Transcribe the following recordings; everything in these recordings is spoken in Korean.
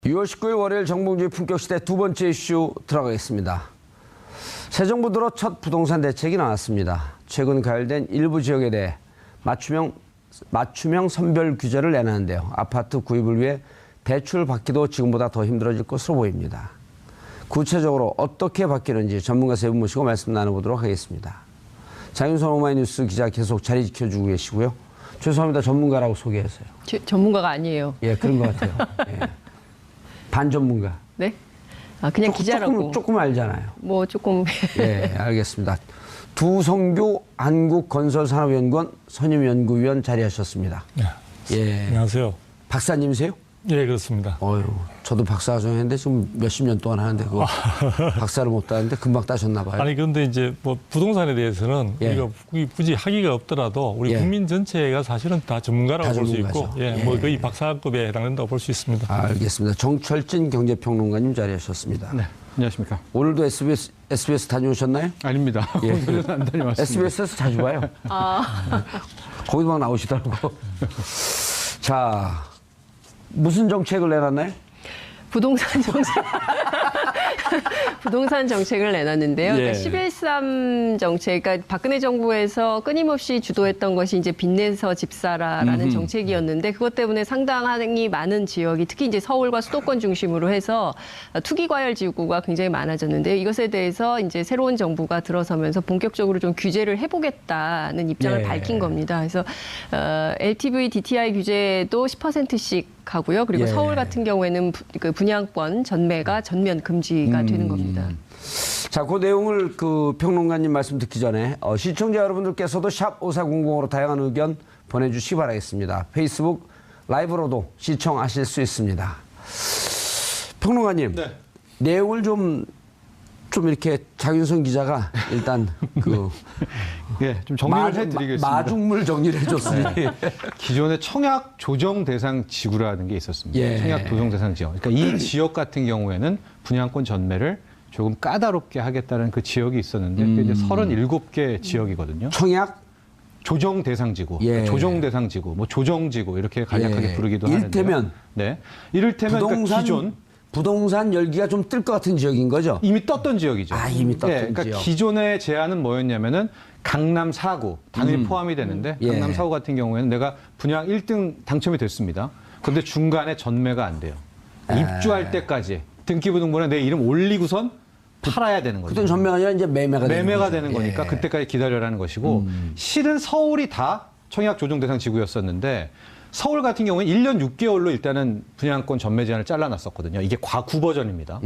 6월 19일 월요일 정봉주의 품격시대 두 번째 이슈 들어가겠습니다. 새 정부 들어 첫 부동산 대책이 나왔습니다. 최근 가열된 일부 지역에 대해 맞춤형 선별 규제를 내놨는데요. 아파트 구입을 위해 대출 받기도 지금보다 더 힘들어질 것으로 보입니다. 구체적으로 어떻게 바뀌는지 전문가 세 분 모시고 말씀 나눠보도록 하겠습니다. 장윤선 오마이뉴스 기자 계속 자리 지켜주고 계시고요. 죄송합니다. 전문가라고 소개해서요. 전문가가 아니에요. 예, 그런 것 같아요. 예. 반전문가. 네? 아, 그냥 기자라고. 조금 알잖아요. 뭐 조금. 예, 알겠습니다. 두성규 한국건설산업연구원 선임연구위원 자리하셨습니다. 네. 예. 안녕하세요. 박사님이세요? 예, 그렇습니다. 어휴, 저도 박사 정했는데 지금 몇십 년 동안 하는데 그거 박사를 못 따는데 금방 따셨나 봐요. 아니 그런데 이제 뭐 부동산에 대해서는 예. 우리가 굳이 학위가 없더라도 우리 예. 국민 전체가 사실은 다 전문가라고 볼 수 있고, 전문가죠. 예, 예. 뭐 거의 박사급에 해당된다고 볼 수 있습니다. 알겠습니다. 정철진 경제평론가님 자리하셨습니다. 네, 안녕하십니까. 오늘도 SBS 다녀오셨나요? 아닙니다. 예. 오늘은 안 다녀왔습니다. SBS에서 자주 봐요. 거기도 막 나오시더라고. 자, 무슨 정책을 내놨나요? 부동산 정책. 부동산 정책을 내놨는데요. 예. 그러니까 11.3 정책, 그러니까 박근혜 정부에서 끊임없이 주도했던 것이 이제 빚내서 집 사라라는 정책이었는데 그것 때문에 상당히 많은 지역이 특히 이제 서울과 수도권 중심으로 해서 투기 과열 지구가 굉장히 많아졌는데요. 이것에 대해서 이제 새로운 정부가 들어서면서 본격적으로 좀 규제를 해보겠다는 입장을 예. 밝힌 겁니다. 그래서 LTV, DTI 규제도 10%씩 하고요. 그리고 예. 서울 같은 경우에는 그 분양권 전매가 전면 금지가 되는 겁니다. 자, 그 내용을 그 평론가님 말씀 듣기 전에 시청자 여러분들께서도 샵 5400으로 다양한 의견 보내주시기 바라겠습니다. 페이스북 라이브로도 시청하실 수 있습니다. 평론가님, 네. 내용을 좀 이렇게 장윤선 기자가 일단 그 예, 좀 정리를 해드리겠습니다. 마중물 정리를 해줬으니. 기존에 청약 조정 대상 지구라는 게 있었습니다. 예. 청약 조정 대상 지역. 그러니까 이 지역 같은 경우에는 분양권 전매를 조금 까다롭게 하겠다는 그 지역이 있었는데 그게 이제 37개 지역이거든요. 청약 조정 대상 지구, 예. 조정 대상 지구, 뭐 조정 지구 이렇게 간략하게 예. 부르기도 하는데. 이를테면 네, 이를테면 그러니까 부동산 열기가 좀 뜰 것 같은 지역인 거죠? 이미 떴던 지역이죠. 아, 이미 떴던 그러니까 지역. 기존의 제안은 뭐였냐면은 강남 4구 당연히 포함이 되는데 예. 강남 4구 같은 경우에는 내가 분양 1등 당첨이 됐습니다. 그런데 중간에 전매가 안 돼요. 입주할 때까지 등기부등본에 내 이름 올리고선 팔아야 되는 거죠. 그땐 전매가 아니라 이제 매매가 매매가 되는 되는 거니까 예. 그때까지 기다려라는 것이고 실은 서울이 다 청약 조정 대상 지구였었는데 서울 같은 경우는 1년 6개월로 일단은 분양권 전매 제한을 잘라놨었거든요. 이게 과구 버전입니다.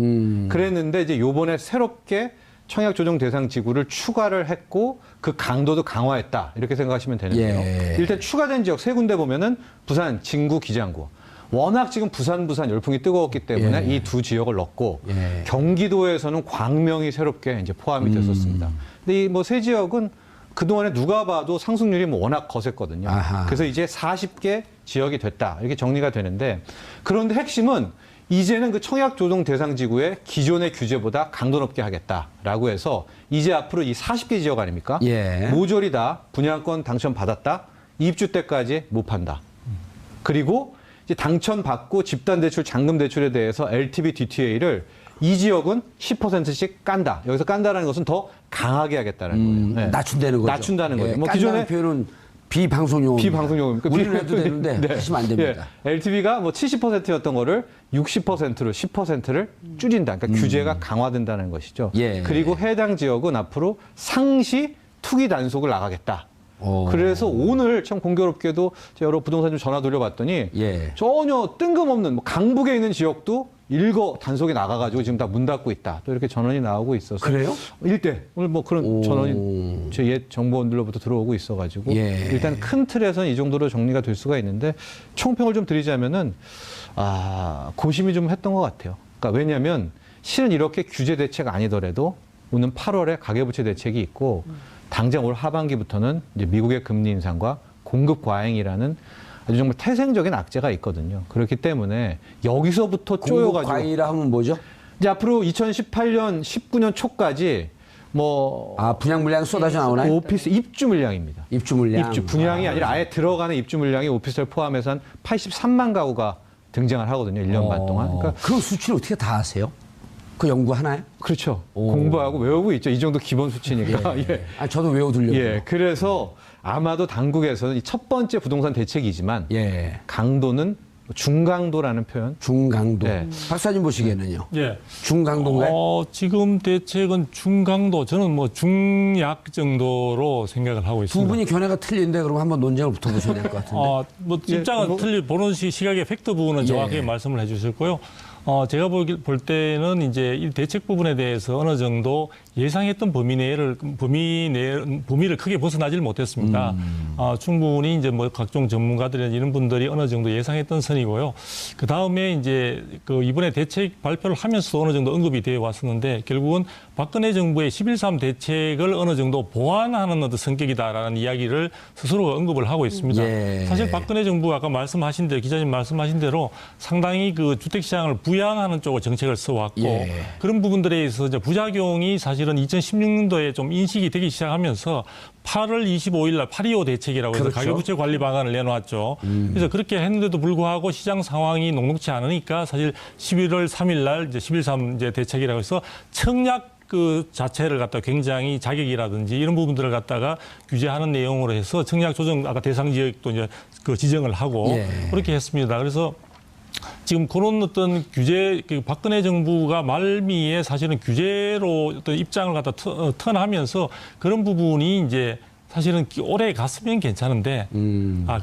그랬는데 이제 요번에 새롭게 청약 조정 대상 지구를 추가를 했고 그 강도도 강화했다. 이렇게 생각하시면 되는데요. 예. 일단 추가된 지역 세 군데 보면은 부산, 진구, 기장구. 워낙 지금 부산 열풍이 뜨거웠기 때문에 예. 이 두 지역을 넣고 예. 경기도에서는 광명이 새롭게 이제 포함이 됐었습니다. 근데 이 뭐 세 지역은 그동안에 누가 봐도 상승률이 뭐 워낙 거셌거든요. 아하. 그래서 이제 40개 지역이 됐다. 이렇게 정리가 되는데 그런데 핵심은 이제는 그 청약 조정 대상 지구의 기존의 규제보다 강도 높게 하겠다라고 해서 이제 앞으로 이 40개 지역 아닙니까? 예. 모조리 다 분양권 당첨 받았다. 입주 때까지 못 판다. 그리고 이제 당첨받고 집단대출, 잔금대출에 대해서 LTV, DTA를 이 지역은 10%씩 깐다. 여기서 깐다라는 것은 더 강하게 하겠다는 거예요. 네. 낮춘다는 거죠. 낮춘다는 예. 거죠. 뭐 기존의 기존에 표현은 비방송용입니다. 비방송용입니까? 우리는 해도 되는데 네. 하시면 안 됩니다. 예. LTV가 뭐 70%였던 거를 60%로 10%를 줄인다. 그러니까 규제가 강화된다는 것이죠. 예. 그리고 해당 지역은 앞으로 상시 투기 단속을 나가겠다. 그래서 오늘 참 공교롭게도 제가 여러 부동산 좀 전화 돌려봤더니 예. 전혀 뜬금없는 뭐 강북에 있는 지역도 일거 단속이 나가가지고 지금 다 문 닫고 있다. 또 이렇게 전원이 나오고 있어서. 그래요? 일대 오늘 뭐 그런 전원이 제 옛 정보원들로부터 들어오고 있어가지고 예. 일단 큰 틀에서는 이 정도로 정리가 될 수가 있는데 총평을 좀 드리자면은 고심이 좀 했던 것 같아요. 그러니까 왜냐하면 실은 이렇게 규제 대책 아니더라도 오는 8월에 가계부채 대책이 있고 당장 올 하반기부터는 이제 미국의 금리 인상과 공급 과잉이라는 아주 정말 태생적인 악재가 있거든요. 그렇기 때문에 여기서부터 쪼여가지고 과일이라 하면 뭐죠? 이제 앞으로 2018년, 19년 초까지 뭐 분양 물량이 쏟아져 나오나요? 오피스 입주 물량입니다. 입주 물량. 입주 분양이 아니라 아예 들어가는 입주 물량이 오피스를 포함해서 한 83만 가구가 등장을 하거든요. 1년 반 동안. 그러니까 그 수치를 어떻게 다 아세요? 그 연구하나요? 그렇죠. 오. 공부하고 외우고 있죠. 이 정도 기본 수치니까. 예. 아, 저도 외워두려고요. 예. 그래서 아마도 당국에서는 이 첫 번째 부동산 대책이지만 예. 강도는 중강도라는 표현. 중강도. 네. 박사님 보시기에는요? 예. 중강도인가요? 지금 대책은 중강도, 저는 뭐 중약 정도로 생각을 하고 두 있습니다. 분이 견해가 틀린데 그럼 한번 논쟁을 붙어보셔야 될 것 같은데. 뭐 예, 입장은 뭐- 보는 시각의 팩트 부분은 예. 정확하게 말씀을 해주셨고요. 제가 볼 때는 이제 이 대책 부분에 대해서 어느 정도 예상했던 범위를 크게 벗어나질 못했습니다. 충분히 이제 뭐 각종 전문가들이나 이런 분들이 어느 정도 예상했던 선이고요. 그 다음에 이제 그 이번에 대책 발표를 하면서도 어느 정도 언급이 되어 왔었는데 결국은 박근혜 정부의 11.3 대책을 어느 정도 보완하는 어떤 성격이다라는 이야기를 스스로 언급을 하고 있습니다. 예. 사실 박근혜 정부가 아까 말씀하신 대로 기자님 말씀하신 대로 상당히 그 주택 시장을 부양하는 쪽으로 정책을 써왔고 예. 그런 부분들에 있어서 이제 부작용이 사실은 2016년도에 좀 인식이 되기 시작하면서 8월 25일 날 8.25 대책이라고 해서 그렇죠. 가계부채 관리 방안을 내놓았죠. 그래서 그렇게 했는데도 불구하고 시장 상황이 녹록지 않으니까 사실 11월 3일 날 이제 11.3 이제 대책이라고 해서 청약 그 자체를 갖다 굉장히 자격이라든지 이런 부분들을 갖다가 규제하는 내용으로 해서 청약 조정 아까 대상 지역도 이제 그 지정을 하고 예. 그렇게 했습니다. 그래서 지금 그런 어떤 규제, 그 박근혜 정부가 말미에 사실은 규제로 어떤 입장을 갖다 턴하면서 그런 부분이 이제 사실은 오래 갔으면 괜찮은데,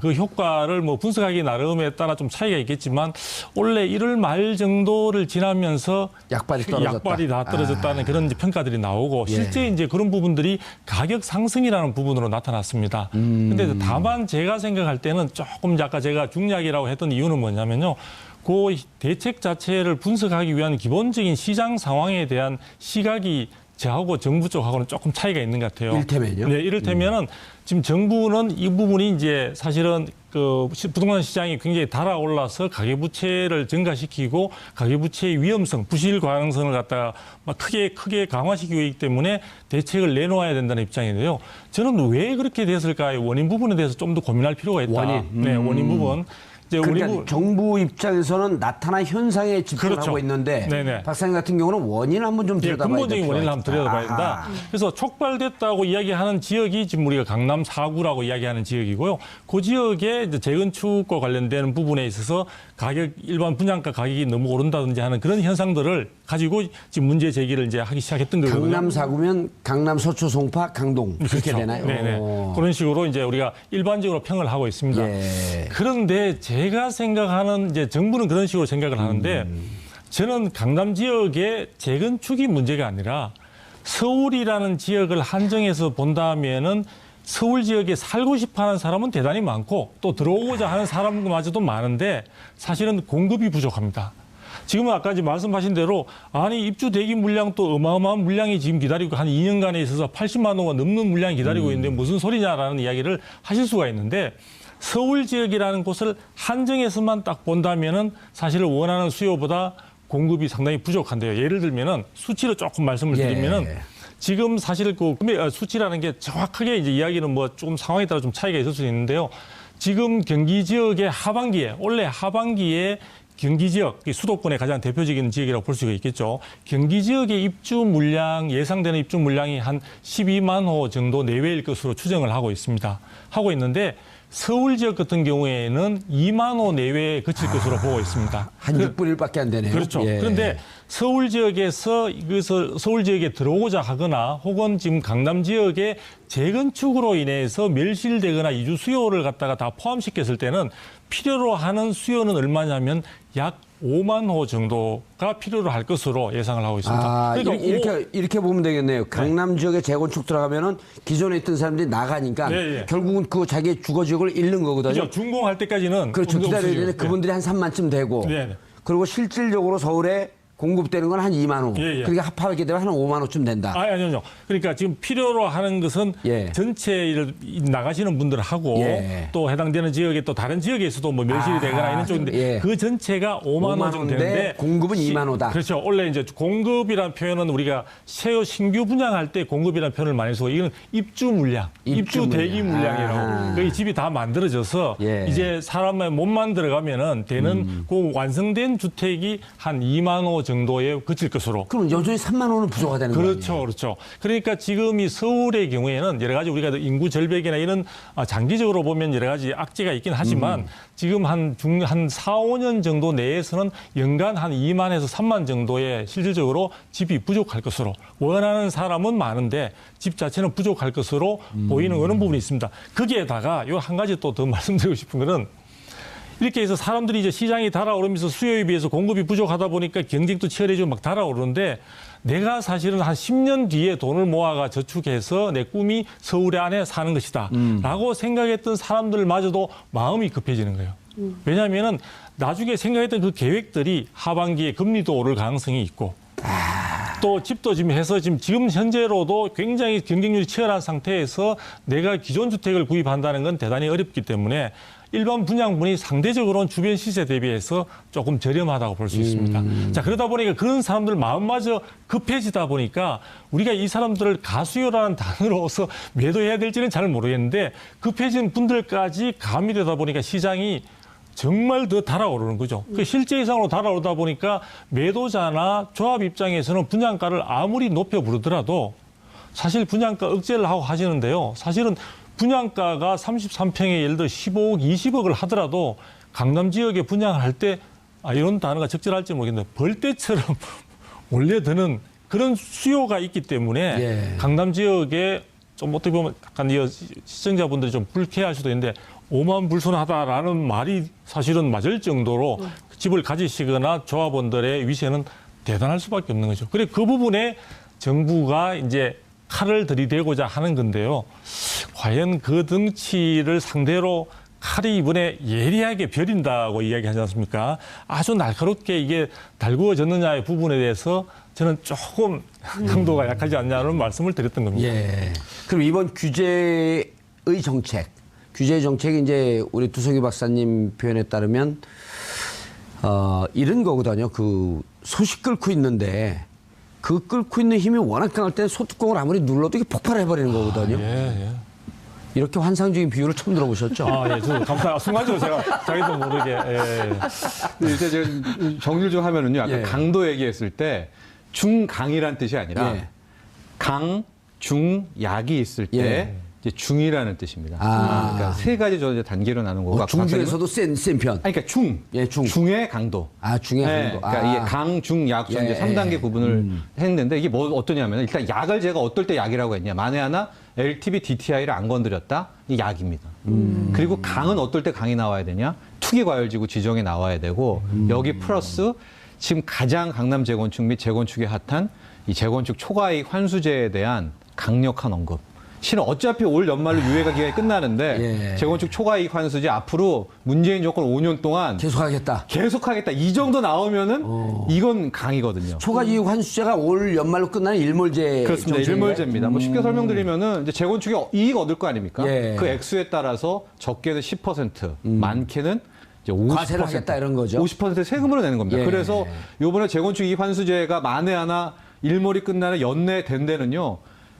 그 효과를 뭐 분석하기 나름에 따라 좀 차이가 있겠지만, 원래 1월 말 정도를 지나면서 약발이 떨어졌다. 약발이 다 떨어졌다는 그런 이제 평가들이 나오고, 예. 실제 이제 그런 부분들이 가격 상승이라는 부분으로 나타났습니다. 근데 다만 제가 생각할 때는 조금 아까 제가 중약이라고 했던 이유는 뭐냐면요. 그 대책 자체를 분석하기 위한 기본적인 시장 상황에 대한 시각이 저하고 정부 쪽하고는 조금 차이가 있는 것 같아요. 이를테면요? 네, 이를테면은 지금 정부는 이 부분이 이제 사실은 그 부동산 시장이 굉장히 달아올라서 가계부채를 증가시키고 가계부채의 위험성, 부실 가능성을 갖다가 막 크게 강화시키고 있기 때문에 대책을 내놓아야 된다는 입장인데요. 저는 왜 그렇게 됐을까의 원인 부분에 대해서 좀 더 고민할 필요가 있다. 원인? 네, 원인 부분. 이제 그러니까 정부 입장에서는 나타난 현상에 집중을 그렇죠. 하고 있는데 네네. 박사님 같은 경우는 원인을 한번 좀 예, 들여다봐야 근본적인 원인을 한번 들여다봐야 된다. 아하. 그래서 촉발됐다고 이야기하는 지역이 지금 우리가 강남 4구라고 이야기하는 지역이고요. 그 지역에 이제 재건축과 관련되는 부분에 있어서 일반 분양가 가격이 너무 오른다든지 하는 그런 현상들을 가지고 지금 문제 제기를 이제 하기 시작했던 거거든요. 강남 4구면 강남 서초 송파 강동 그렇게 그렇죠. 되나요? 네네. 오. 그런 식으로 이제 우리가 일반적으로 평을 하고 있습니다. 예. 그런데 제가 생각하는 이제 정부는 그런 식으로 생각을 하는데 저는 강남 지역의 재건축이 문제가 아니라 서울이라는 지역을 한정해서 본다면은 서울 지역에 살고 싶어하는 사람은 대단히 많고 또 들어오고자 하는 사람마저도 많은데 사실은 공급이 부족합니다. 지금은 아까 이제 말씀하신 대로 아니 입주 대기 물량 또 어마어마한 물량이 지금 기다리고 한 2년간에 있어서 80만 호가 넘는 물량이 기다리고 있는데 무슨 소리냐라는 이야기를 하실 수가 있는데 서울 지역이라는 곳을 한정해서만 딱 본다면은 사실 원하는 수요보다 공급이 상당히 부족한데요. 예를 들면은 수치로 조금 말씀을 드리면은 지금 사실 그 수치라는 게 정확하게 이제 이야기는 뭐 조금 상황에 따라 좀 차이가 있을 수 있는데요. 지금 경기 지역의 올해 하반기에 경기 지역, 수도권의 가장 대표적인 지역이라고 볼 수가 있겠죠. 경기 지역의 예상되는 입주 물량이 한 12만 호 정도 내외일 것으로 추정을 하고 있습니다. 하고 있는데 서울 지역 같은 경우에는 2만 호 내외에 그칠 것으로 보고 있습니다. 한 6분의 1밖에 안 되네요. 그렇죠. 예. 그런데 서울 지역에 들어오고자 하거나 혹은 지금 강남 지역에 재건축으로 인해서 멸실되거나 이주 수요를 갖다가 다 포함시켰을 때는 필요로 하는 수요는 얼마냐면 약 5만 호 정도가 필요로 할 것으로 예상을 하고 있습니다. 그러니까 이렇게 보면 되겠네요. 강남 지역에 재건축 들어가면은 기존에 있던 사람들이 나가니까 네. 결국은 그 자기의 주거 지역을 잃는 거거든요. 그렇죠. 준공할 때까지는 그렇죠. 기다려야 되는데 네. 그분들이 한 3만쯤 되고 네. 그리고 실질적으로 서울에 공급되는 건 한 2만 호. 예, 예. 그러니까 합하게 되면 한 5만 호쯤 된다. 아니요. 그러니까 지금 필요로 하는 것은 예. 전체 나가시는 분들하고 예. 또 해당되는 지역에 또 다른 지역에서도 뭐 멸실이 되거나 이런 쪽인데 예. 그 전체가 5만 호 정도 되는데 공급은 2만 호다. 그렇죠. 원래 이제 공급이라는 표현은 우리가 신규 분양할 때 공급이라는 표현을 많이 쓰고 이건 입주 물량, 입주 대기 물량이라고. 거기 집이 다 만들어져서 예. 이제 사람의 몸만 들어가면은 되는 그 완성된 주택이 한 2만 호 정도에 그칠 것으로. 그럼 여전히 3만 호는 부족하다는 거예요. 그렇죠. 그러니까 지금 이 서울의 경우에는 여러 가지 우리가 인구 절벽이나 이런 장기적으로 보면 여러 가지 악재가 있긴 하지만 지금 한 4, 5년 정도 내에서는 연간 한 2만에서 3만 정도의 실질적으로 집이 부족할 것으로 원하는 사람은 많은데 집 자체는 부족할 것으로 보이는 그런 부분이 있습니다. 거기에다가 요 한 가지 또 더 말씀드리고 싶은 거는 이렇게 해서 사람들이 이제 시장이 달아오르면서 수요에 비해서 공급이 부족하다 보니까 경쟁도 치열해지고 막 달아오르는데 내가 사실은 한 10년 뒤에 돈을 모아가 저축해서 내 꿈이 서울 안에 사는 것이다 라고 생각했던 사람들마저도 마음이 급해지는 거예요. 왜냐하면은 나중에 생각했던 그 계획들이 하반기에 금리도 오를 가능성이 있고 또 집도 지금 해서 지금 현재로도 굉장히 경쟁률이 치열한 상태에서 내가 기존 주택을 구입한다는 건 대단히 어렵기 때문에 일반 분양분이 상대적으로는 주변 시세 대비해서 조금 저렴하다고 볼 수 있습니다. 자, 그러다 보니까 그런 사람들 마음마저 급해지다 보니까 우리가 이 사람들을 가수요라는 단어로서 매도해야 될지는 잘 모르겠는데 급해진 분들까지 가미되다 보니까 시장이 정말 더 달아오르는 거죠. 그 실제 이상으로 달아오르다 보니까 매도자나 조합 입장에서는 분양가를 아무리 높여 부르더라도 사실 분양가 억제를 하고 하시는데요. 사실은 분양가가 33평에 예를 들어 15억, 20억을 하더라도 강남 지역에 분양을 할 때 이런 단어가 적절할지 모르겠는데 벌떼처럼 몰려드는 그런 수요가 있기 때문에 예. 강남 지역에 좀 어떻게 보면 약간 시청자분들이 좀 불쾌할 수도 있는데 오만불손하다라는 말이 사실은 맞을 정도로 집을 가지시거나 조합원들의 위세는 대단할 수밖에 없는 거죠. 그래 그 부분에 정부가 이제 칼을 들이대고자 하는 건데요. 과연 그 덩치를 상대로 칼이 이번에 예리하게 벼린다고 이야기하지 않습니까? 아주 날카롭게 이게 달구어졌느냐의 부분에 대해서 저는 조금 강도가 약하지 않냐는 말씀을 드렸던 겁니다. 예. 그럼 이번 규제의 정책이 이제 우리 두석이 박사님 표현에 따르면 이런 거거든요. 그 솥이 끓고 있는데 그 끓고 있는 힘이 워낙 강할 때 소뚜껑을 아무리 눌러도 이게 폭발해버리는 거거든요. 예. 이렇게 환상적인 비유를 처음 들어보셨죠? 예, 저 감사합니다. 순간적으로 제가 자기도 모르게. 근데 이제 제가 정리를 좀 하면은요. 아까 예. 강도 얘기했을 때 중강이란 뜻이 아니라 예. 강, 중, 약이 있을 때 예. 이제 중이라는 뜻입니다. 아. 그러니까 세 가지 저 이제 단계로 나눈 거고. 중중에서도 센 편. 아니, 그러니까 중. 예, 중. 중의 강도. 중의 강도. 그러니까 이게 강, 중, 약, 중 예. 이제 3단계 구분을 했는데 이게 뭐 어떠냐면 일단 약을 제가 어떨 때 약이라고 했냐. 만에 하나 LTV, DTI를 안 건드렸다. 이 약입니다. 그리고 강은 어떨 때 강이 나와야 되냐. 투기과열지구 지정에 나와야 되고 여기 플러스 지금 가장 강남 재건축 및 재건축에 핫한 이 재건축 초과이익 환수제에 대한 강력한 언급. 실은 어차피 올 연말로 유예가 기간이 끝나는데 예. 재건축 초과이익 환수제 앞으로 문재인 정권 5년 동안 계속하겠다. 이 정도 나오면은 이건 강이거든요. 초과이익 환수제가 올 연말로 끝나는 일몰제. 그렇습니다. 정책인가요? 일몰제입니다. 뭐 쉽게 설명드리면은 이제 재건축에 이익 얻을 거 아닙니까? 예. 그 액수에 따라서 적게는 10%, 많게는 이제 50%. 과세를 하겠다 이런 거죠. 50% 세금으로 내는 겁니다. 예. 그래서 요번에 재건축 이익 환수제가 만에 하나 일몰이 끝나는 연내 된 데는요.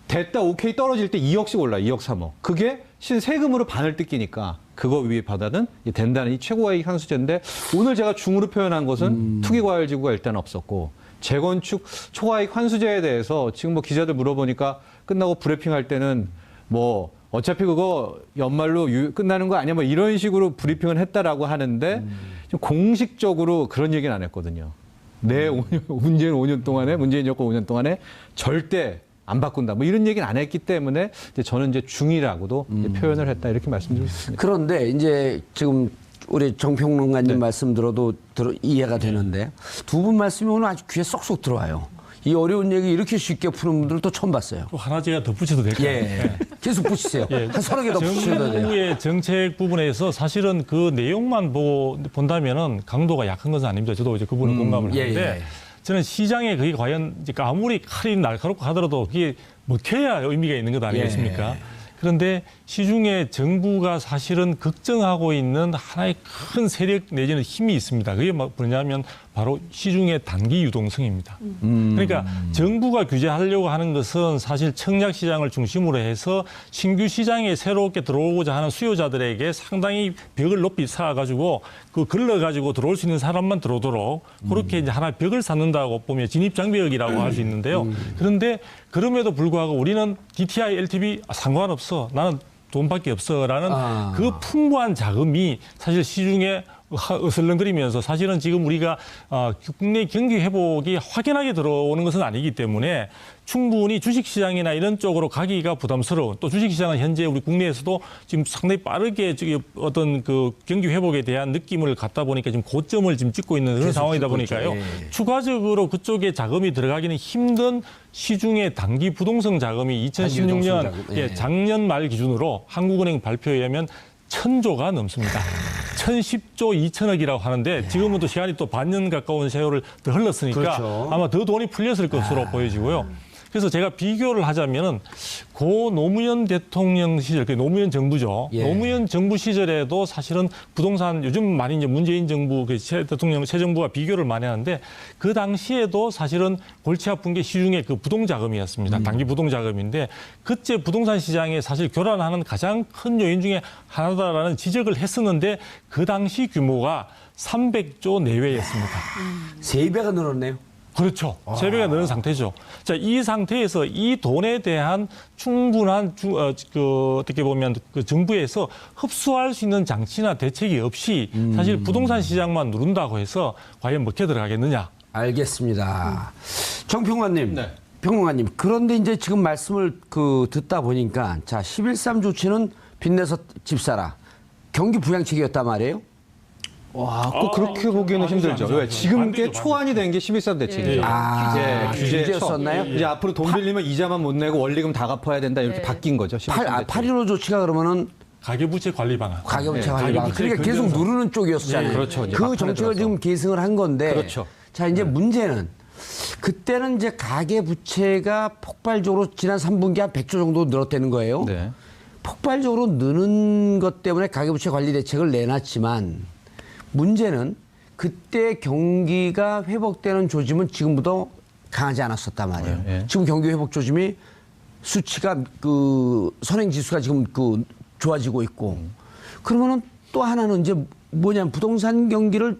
됐다 오케이 떨어질 때 2억씩 올라요. 2억 3억. 그게 실 세금으로 반을 뜯기니까 그거 위에 받아든 된다는 이 최고이익 환수제인데 오늘 제가 중으로 표현한 것은 투기과열지구가 일단 없었고 재건축 초과이익 환수제에 대해서 지금 뭐 기자들 물어보니까 끝나고 브리핑할 때는 뭐 어차피 그거 연말로 끝나는 거 아니야 뭐 이런 식으로 브리핑을 했다라고 하는데 좀 공식적으로 그런 얘기는 안 했거든요. 문재인 5년 동안에 문재인 정권 5년 동안에 절대 안 바꾼다. 뭐 이런 얘기는 안 했기 때문에 이제 저는 이제 중이라고도 이제 표현을 했다 이렇게 말씀드리고 싶습니다. 그런데 이제 지금 우리 정평론가님 말씀 들어도 이해가 되는데 두 분 말씀이 오늘 아주 귀에 쏙쏙 들어와요. 이 어려운 얘기 이렇게 쉽게 푸는 분들 또 처음 봤어요. 또 하나 제가 덧붙여도 될까요? 예. 계속 붙이세요. 한 서너 개 더 붙여도 돼요. 정부의 정책 부분에서 사실은 그 내용만 본다면은 강도가 약한 것은 아닙니다. 저도 이제 그 부분을 공감을 하는데 저는 시장에 그게 과연 이제 아무리 칼이 날카롭고 하더라도 그게 먹혀야 의미가 있는 것 아니겠습니까? 그런데 시중에 정부가 사실은 걱정하고 있는 하나의 큰 세력 내지는 힘이 있습니다. 그게 뭐냐면 바로 시중의 단기 유동성입니다. 그러니까 정부가 규제하려고 하는 것은 사실 청약 시장을 중심으로 해서 신규 시장에 새롭게 들어오고자 하는 수요자들에게 상당히 벽을 높이 쌓아가지고 그 걸러가지고 들어올 수 있는 사람만 들어오도록 그렇게 이제 하나 벽을 쌓는다고 보면 진입장벽이라고 할 수 있는데요. 그런데 그럼에도 불구하고 우리는 DTI, LTV 상관없어. 나는 돈밖에 없어라는 그 풍부한 자금이 사실 시중에 어슬렁거리면서 사실은 지금 우리가 국내 경기 회복이 확연하게 들어오는 것은 아니기 때문에 충분히 주식시장이나 이런 쪽으로 가기가 부담스러운, 또 주식시장은 현재 우리 국내에서도 지금 상당히 빠르게 어떤 그 경기 회복에 대한 느낌을 갖다 보니까 지금 고점을 지금 찍고 있는 그런 상황이다 보니까요. 추가적으로 그쪽에 자금이 들어가기는 힘든 시중의 단기 부동산 자금이 2016년 작년 말 기준으로 한국은행 발표에 의하면 1,000조가 넘습니다. 1,010조 2천억이라고 하는데 지금은 또 시간이 또 반년 가까운 세월을 더 흘렀으니까 그렇죠. 아마 더 돈이 풀렸을 것으로 보여지고요. 그래서 제가 비교를 하자면은 고 노무현 대통령 시절, 그 노무현 정부죠. 노무현 정부 시절에도 사실은 부동산 요즘 많이 이제 문재인 정부 그 대통령 새 정부와 비교를 많이 하는데 그 당시에도 사실은 골치 아픈 게 시중의 그 부동자금이었습니다. 단기 부동자금인데 그때 부동산 시장에 사실 교란하는 가장 큰 요인 중에 하나다라는 지적을 했었는데 그 당시 규모가 300조 내외였습니다. 3배가 늘었네요. 그렇죠. 3배가 늘은 상태죠. 자, 이 상태에서 이 돈에 대한 충분한 어떻게 보면 그 정부에서 흡수할 수 있는 장치나 대책이 없이 사실 부동산 시장만 누른다고 해서 과연 먹혀 들어가겠느냐? 알겠습니다. 정평관님. 네. 평론가님, 그런데 이제 지금 말씀을 듣다 보니까 자, 11.3 조치는 빚내서 집 사라. 경기 부양책이었단 말이에요? 와, 꼭 그렇게 보기에는 힘들죠. 왜? 지금 게 초안이 된 게 11.3 대책이죠. 규제였었나요? 이제 앞으로 돈 빌리면 이자만 못 내고 원리금 다 갚아야 된다 이렇게 바뀐 거죠. 11.3 대책. 8.15 조치가 그러면은 가계부채 관리 방안. 가계부채 관리 방안. 그러니까 계속 누르는 쪽이었잖아요. 그렇죠. 이제 그 막판에 정책을 들어서. 지금 계승을 한 건데. 그렇죠. 자, 이제 문제는 그때는 이제 가계부채가 폭발적으로 지난 3분기 한 100조 정도 늘었다는 거예요. 네. 폭발적으로 느는 것 때문에 가계부채 관리 대책을 내놨지만 문제는 그때 경기가 회복되는 조짐은 지금보다 강하지 않았었단 말이에요. 네. 지금 경기 회복 조짐이 수치가 선행 지수가 지금 좋아지고 있고 그러면은 또 하나는 이제 뭐냐면 부동산 경기를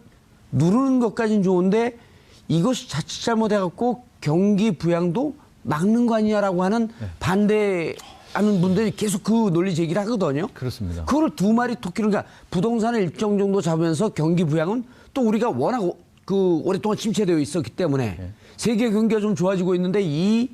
누르는 것까지는 좋은데 이것이 자칫 잘못해갖고 경기 부양도 막는 거 아니냐라고 하는 반대하는 분들이 계속 그 논리 제기를 하거든요. 그렇습니다. 그걸 두 마리 토끼를, 그러니까 부동산을 일정 정도 잡으면서 경기 부양은 또 우리가 워낙 오랫동안 침체되어 있었기 때문에 세계 경기가 좀 좋아지고 있는데 이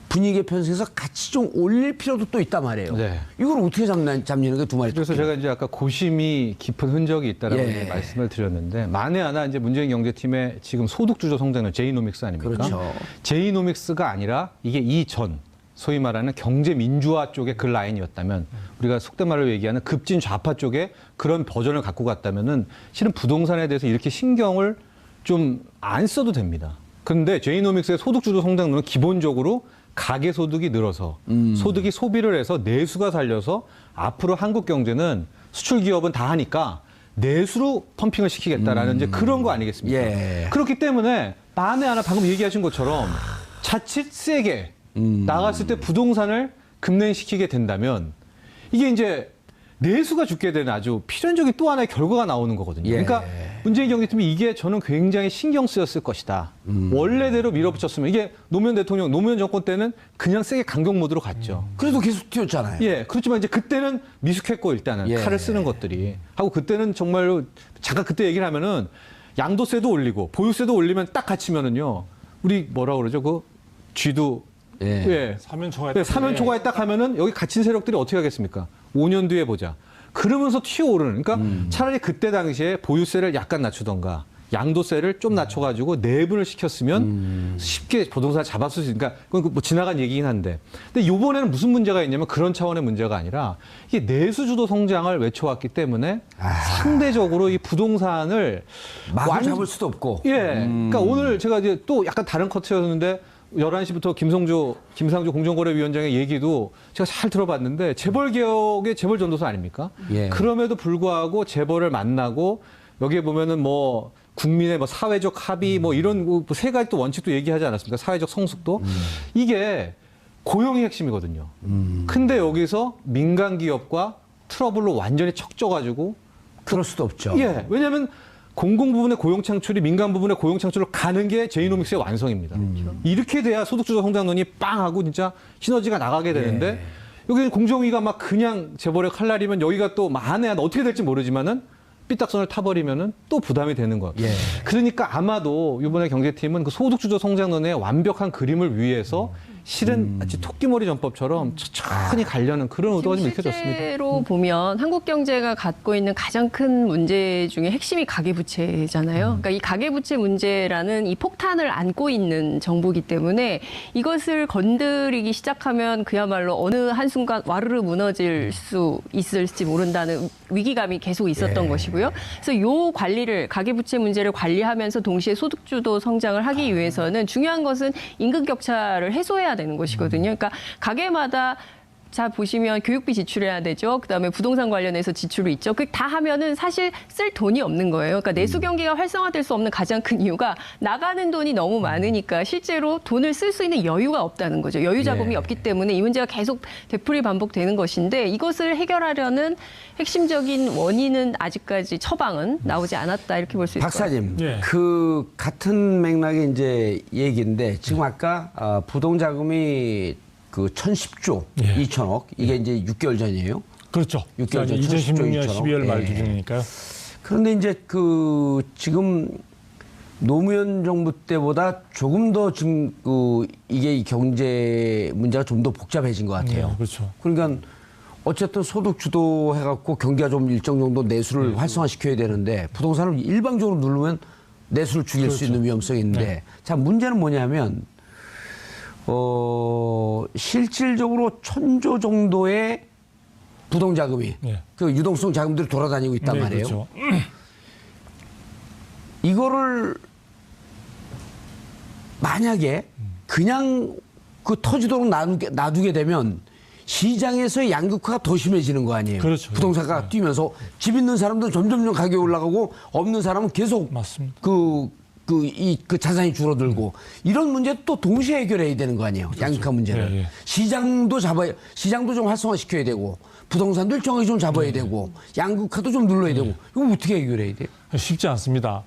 분위기의 편성에서 같이 좀 올릴 필요도 또 있단 말이에요. 네. 이걸 어떻게 잡는 게 두 마리 그래서 토끼. 제가 이제 아까 고심이 깊은 흔적이 있다라고 이제 말씀을 드렸는데 만에 하나 이제 문재인 경제팀의 지금 소득주도 성장률 제이노믹스 아닙니까? 그렇죠. 제이노믹스가 아니라 이게 이전 소위 말하는 경제 민주화 쪽의 그 라인이었다면 우리가 속된 말로 얘기하는 급진 좌파 쪽에 그런 버전을 갖고 갔다면은 실은 부동산에 대해서 이렇게 신경을 좀 안 써도 됩니다. 그런데 제이노믹스의 소득주도 성장률은 기본적으로 가계 소득이 늘어서 소득이 소비를 해서 내수가 살려서 앞으로 한국 경제는 수출 기업은 다 하니까 내수로 펌핑을 시키겠다라는 이제 그런 거 아니겠습니까? 예. 그렇기 때문에 만에 하나 방금 얘기하신 것처럼 자칫 세게 나갔을 때 부동산을 급냉시키게 된다면 이게 이제 내수가 죽게 되는 아주 필연적인 또 하나의 결과가 나오는 거거든요. 예. 그러니까 문재인 경제팀이 이게 저는 굉장히 신경 쓰였을 것이다. 원래대로 밀어붙였으면 이게 노무현 대통령, 노무현 정권 때는 그냥 세게 강경 모드로 갔죠. 그래도 계속 튀었잖아요. 예, 그렇지만 이제 그때는 미숙했고 일단은 예. 칼을 쓰는 것들이 하고 그때는 정말로 잠깐 그때 얘기를 하면은 양도세도 올리고 보유세도 올리면 딱 갇히면은요. 우리 뭐라 그러죠? 그 쥐도 예. 사면 초과에 네, 사면 초과에 딱 하면은 여기 갇힌 세력들이 어떻게 하겠습니까? 5년 뒤에 보자. 그러면서 튀어오르는. 그러니까 차라리 그때 당시에 보유세를 약간 낮추던가 양도세를 좀 낮춰가지고 내분을 시켰으면 쉽게 부동산을 잡았을 수 있으니까 그건 뭐 지나간 얘기긴 한데, 근데 이번에는 무슨 문제가 있냐면 그런 차원의 문제가 아니라 이게 내수주도 성장을 외쳐왔기 때문에 상대적으로 이 부동산을 마구 잡을 수도 없고. 예. 그러니까 오늘 제가 이제 또 약간 다른 커트였는데 11시부터 김상조 공정거래위원장의 얘기도 제가 잘 들어봤는데 재벌 개혁의 재벌 전도사 아닙니까? 예. 그럼에도 불구하고 재벌을 만나고 여기에 보면은 뭐 국민의 뭐 사회적 합의 뭐 이런 뭐 세 가지 또 원칙도 얘기하지 않았습니까? 사회적 성숙도. 이게 고용이 핵심이거든요. 근데 여기서 민간 기업과 트러블로 완전히 척져가지고 그럴 수도 없죠. 예. 왜냐하면 공공 부분의 고용 창출이 민간 부분의 고용 창출을 가는 게 제이노믹스의 완성입니다. 이렇게 돼야 소득주도 성장론이 빵 하고 진짜 시너지가 나가게 되는데 여기는 공정위가 막 그냥 재벌의 칼날이면 여기가 또 안에 어떻게 될지 모르지만은 삐딱선을 타버리면은 또 부담이 되는 거예요. 예. 그러니까 아마도 이번에 경제팀은 그 소득주도 성장론의 완벽한 그림을 위해서 실은 마치 토끼머리 전법처럼 천천히 가려는 그런 의도가 좀 읽혀졌습니다. 실제로 보면 한국 경제가 갖고 있는 가장 큰 문제 중에 핵심이 가계부채잖아요. 그러니까 이 가계부채 문제라는 이 폭탄을 안고 있는 정부이기 때문에 이것을 건드리기 시작하면 그야말로 어느 한순간 와르르 무너질 수 있을지 모른다는 위기감이 계속 있었던 것이고요. 그래서 이 관리를 가계부채 문제를 관리하면서 동시에 소득주도 성장을 하기 위해서는 중요한 것은 임금 격차를 해소해야 되는 것이거든요. 그러니까 가게마다 자 보시면 교육비 지출해야 되죠. 그다음에 부동산 관련해서 지출이 있죠. 그 다 하면은 사실 쓸 돈이 없는 거예요. 그러니까 내수 경기가 활성화될 수 없는 가장 큰 이유가 나가는 돈이 너무 많으니까 실제로 돈을 쓸 수 있는 여유가 없다는 거죠. 여유 자금이 없기 때문에 이 문제가 계속 되풀이 반복되는 것인데 이것을 해결하려는 핵심적인 원인은 아직까지 처방은 나오지 않았다 이렇게 볼 수 있을 것 같아요. 박사님, 예. 그 같은 맥락의 이제 얘기인데 지금 아까 부동자금이 그 1,010조 예. 2천억 이게 이제 6개월 전이에요. 그렇죠. 6개월 전 2016년 2천억. 12월 말 예. 기준이니까요. 그런데 이제 그 지금 노무현 정부 때보다 조금 더 지금 그 이게 이 경제 문제가 좀 더 복잡해진 것 같아요. 네, 그렇죠. 그러니까 어쨌든 소득 주도 해갖고 경기가 좀 일정 정도 내수를 활성화시켜야 되는데 부동산을 일방적으로 누르면 내수를 죽일 수 있는 위험성이 있는데 네. 자 문제는 뭐냐면 실질적으로 1,000조 정도의 부동자금이 네. 그 유동성 자금들이 돌아다니고 있단 네, 말이에요. 그렇죠. 이거를 만약에 그냥 그 터지도록 놔두게 되면 시장에서의 양극화가 더 심해지는 거 아니에요. 그렇죠. 부동산가 뛰면서 집 있는 사람들은 점점 가격이 올라가고 없는 사람은 계속 맞습니다. 그 자산이 줄어들고 이런 문제 또 동시에 해결해야 되는 거 아니에요. 양극화 문제를. 예, 예. 시장도 좀 활성화시켜야 되고 부동산도 일정하게 좀 잡아야 되고 양극화도 좀 눌러야 되고 이거 어떻게 해결해야 돼요? 쉽지 않습니다.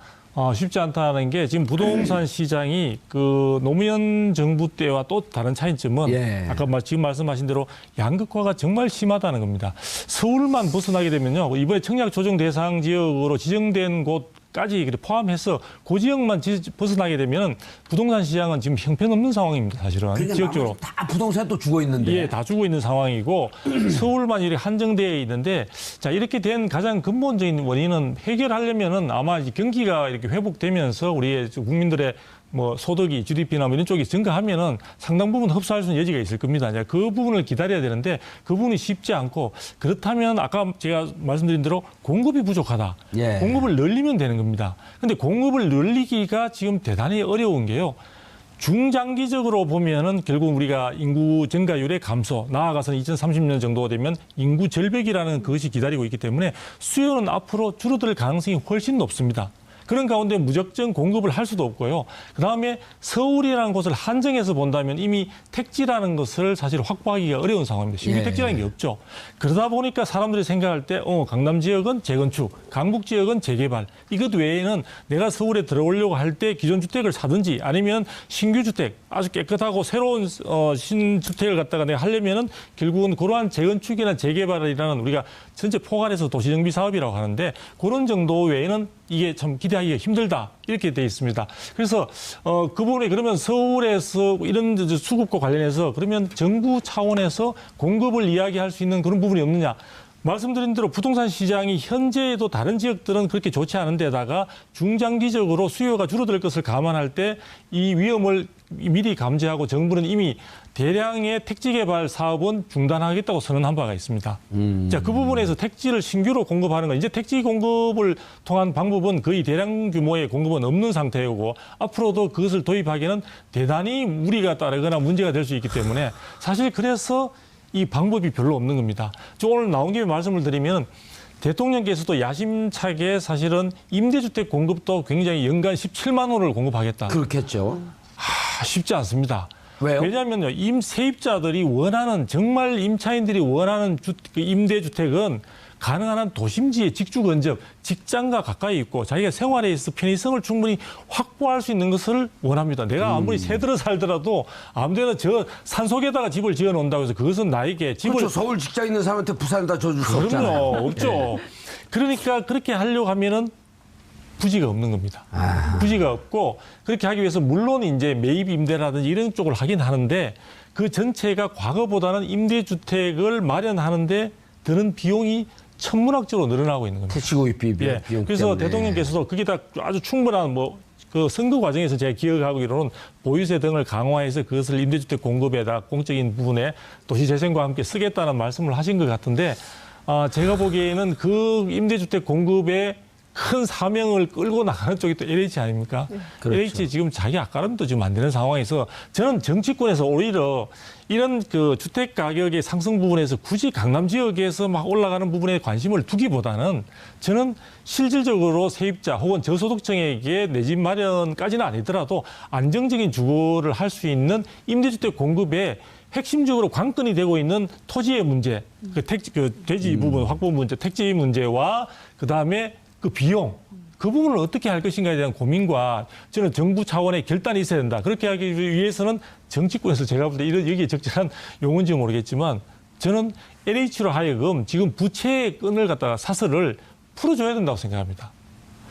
쉽지 않다는 게 지금 부동산 시장이 그 노무현 정부 때와 또 다른 차이점은 예. 아까 지금 말씀하신 대로 양극화가 정말 심하다는 겁니다. 서울만 벗어나게 되면요. 이번에 청약 조정 대상 지역으로 지정된 곳까지 포함해서 그 지역만 벗어나게 되면 부동산 시장은 지금 형편없는 상황입니다. 사실은 그러니까 지역적으로. 다 부동산이 또 죽어 있는데. 예, 다 죽어 있는 상황이고 서울만 이렇게 한정되어 있는데 자 이렇게 된 가장 근본적인 원인은 해결하려면은 아마 이제 경기가 이렇게 회복되면서 우리의 국민들의 뭐 소득이 GDP나 뭐 이런 쪽이 증가하면은 상당 부분 흡수할 수 있는 여지가 있을 겁니다. 이제 그 부분을 기다려야 되는데 그 부분이 쉽지 않고 그렇다면 아까 제가 말씀드린 대로 공급이 부족하다. 예. 공급을 늘리면 되는 겁니다. 근데 공급을 늘리기가 지금 대단히 어려운 게요. 중장기적으로 보면은 결국 우리가 인구 증가율의 감소, 나아가서는 2030년 정도가 되면 인구 절벽이라는 그것이 기다리고 있기 때문에 수요는 앞으로 줄어들 가능성이 훨씬 높습니다. 그런 가운데 무작정 공급을 할 수도 없고요. 그다음에 서울이라는 곳을 한정해서 본다면 이미 택지라는 것을 사실 확보하기가 어려운 상황입니다. 신규 예. 택지라는 게 없죠. 그러다 보니까 사람들이 생각할 때 강남 지역은 재건축, 강북 지역은 재개발. 이것 외에는 내가 서울에 들어오려고 할 때 기존 주택을 사든지 아니면 신규 주택, 아주 깨끗하고 새로운 신주택을 갖다가 내가 하려면은 결국은 그러한 재건축이나 재개발이라는 우리가 전체 포괄해서 도시정비 사업이라고 하는데 그런 정도 외에는 이게 참 기대하기가 힘들다 이렇게 돼 있습니다. 그래서 그 부분에 그러면 서울에서 이런 수급과 관련해서 그러면 정부 차원에서 공급을 이야기할 수 있는 그런 부분이 없느냐? 말씀드린 대로 부동산 시장이 현재에도 다른 지역들은 그렇게 좋지 않은 데다가 중장기적으로 수요가 줄어들 것을 감안할 때 이 위험을 미리 감지하고 정부는 이미 대량의 택지 개발 사업은 중단하겠다고 선언한 바가 있습니다. 자, 그 부분에서 택지를 신규로 공급하는 건 이제 택지 공급을 통한 방법은 거의 대량 규모의 공급은 없는 상태이고 앞으로도 그것을 도입하기에는 대단히 무리가 따르거나 문제가 될 수 있기 때문에 사실 그래서 이 방법이 별로 없는 겁니다. 저 오늘 나온 김에 말씀을 드리면 대통령께서도 야심차게 사실은 임대주택 공급도 굉장히 연간 17만 호를 공급하겠다. 그렇겠죠. 쉽지 않습니다. 왜요? 왜냐하면요, 세입자들이 원하는 정말 임차인들이 원하는 임대주택은 가능한 한 도심지의 직주 근접, 직장과 가까이 있고 자기가 생활에 있어 편의성을 충분히 확보할 수 있는 것을 원합니다. 내가 아무리 새들어 살더라도 아무데나 저 산속에다가 집을 지어 놓는다고 해서 그것은 나에게 집을 그렇죠. 서울 직장 있는 사람한테 부산에다 줘줄 수 없잖아요. 그럼요, 없죠. 그러니까 그렇게 하려고 하면은 부지가 없는 겁니다. 부지가 없고 그렇게 하기 위해서 물론 이제 매입 임대라든지 이런 쪽을 하긴 하는데 그 전체가 과거보다는 임대주택을 마련하는데 드는 비용이 천문학적으로 늘어나고 있는 겁니다. 택지구입비 예. 비용 그래서 때문에. 대통령께서도 거기다 아주 충분한 그 선거 과정에서 제가 기억하기로는 보유세 등을 강화해서 그것을 임대주택 공급에다 공적인 부분에 도시재생과 함께 쓰겠다는 말씀을 하신 것 같은데 제가 보기에는 그 임대주택 공급에 큰 사명을 끌고 나가는 쪽이 또 LH 아닙니까? 그렇죠. LH 지금 자기 앞가림도 지금 안 되는 상황에서 저는 정치권에서 오히려 이런 그 주택 가격의 상승 부분에서 굳이 강남 지역에서 막 올라가는 부분에 관심을 두기보다는 저는 실질적으로 세입자 혹은 저소득층에게 내 집 마련까지는 아니더라도 안정적인 주거를 할 수 있는 임대주택 공급에 핵심적으로 관건이 되고 있는 토지의 문제, 대지 부분 확보 문제, 택지 문제와 그다음에 그 비용, 그 부분을 어떻게 할 것인가에 대한 고민과 저는 정부 차원의 결단이 있어야 된다. 그렇게 하기 위해서는 정치권에서 제가 볼 때 여기에 적절한 용어인지 모르겠지만 저는 LH로 하여금 지금 부채의 끈을 갖다가 사슬을 풀어줘야 된다고 생각합니다.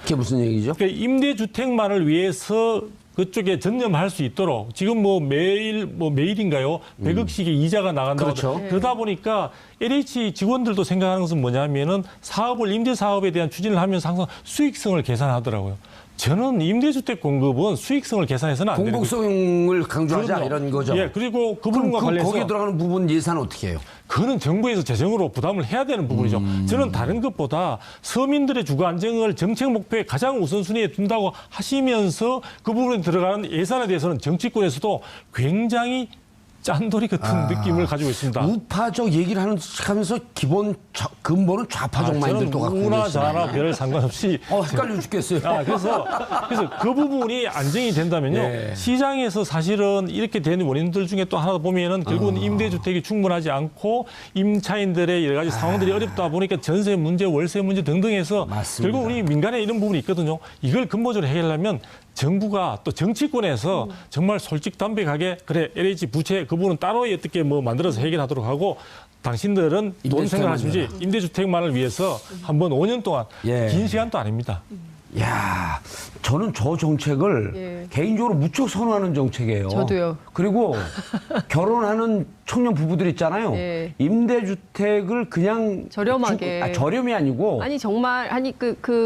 그게 무슨 얘기죠? 그러니까 임대주택만을 위해서 그쪽에 전념할 수 있도록 지금 매일인가요? 100억씩의 이자가 나간다고. 그렇죠. 그러다 보니까 LH 직원들도 생각하는 것은 뭐냐면은 임대 사업에 대한 추진을 하면서 항상 수익성을 계산하더라고요. 저는 임대주택 공급은 수익성을 계산해서는 안 되는 거죠. 공공성을 강조하자 그럼요. 이런 거죠. 예, 그리고 그 그럼 부분과 관련해서 거기에 들어가는 부분 예산은 어떻게 해요? 그거는 정부에서 재정으로 부담을 해야 되는 부분이죠. 저는 다른 것보다 서민들의 주거 안정을 정책 목표에 가장 우선순위에 둔다고 하시면서 그 부분에 들어가는 예산에 대해서는 정치권에서도 굉장히 짠돌이 같은 느낌을 가지고 있습니다. 우파적 얘기를 하면서 근본은 좌파적 마인드를 또 갖고 저는 우나 계시네. 좌나 별 상관없이 헷갈려 죽겠어요. 그래서 그 부분이 안정이 된다면요. 예. 시장에서 사실은 이렇게 되는 원인들 중에 또 하나 보면은 결국은 임대주택이 충분하지 않고 임차인들의 여러 가지 상황들이 어렵다 보니까 전세 문제, 월세 문제 등등해서 맞습니다. 결국 우리 민간에 이런 부분이 있거든요. 이걸 근본적으로 해결하려면 정부가 또 정치권에서 정말 솔직담백하게 그래 LH 부채 그 부분은 따로 어떻게 만들어서 해결하도록 하고 당신들은 돈 생각하시지 임대주택만을 위해서 한번 5년 동안 예. 긴 시간도 아닙니다. 야, 저는 저 정책을 예. 개인적으로 무척 선호하는 정책이에요. 저도요. 그리고 결혼하는 청년 부부들 있잖아요. 예. 임대주택을 그냥 저렴하게. 저렴이 아니고 정말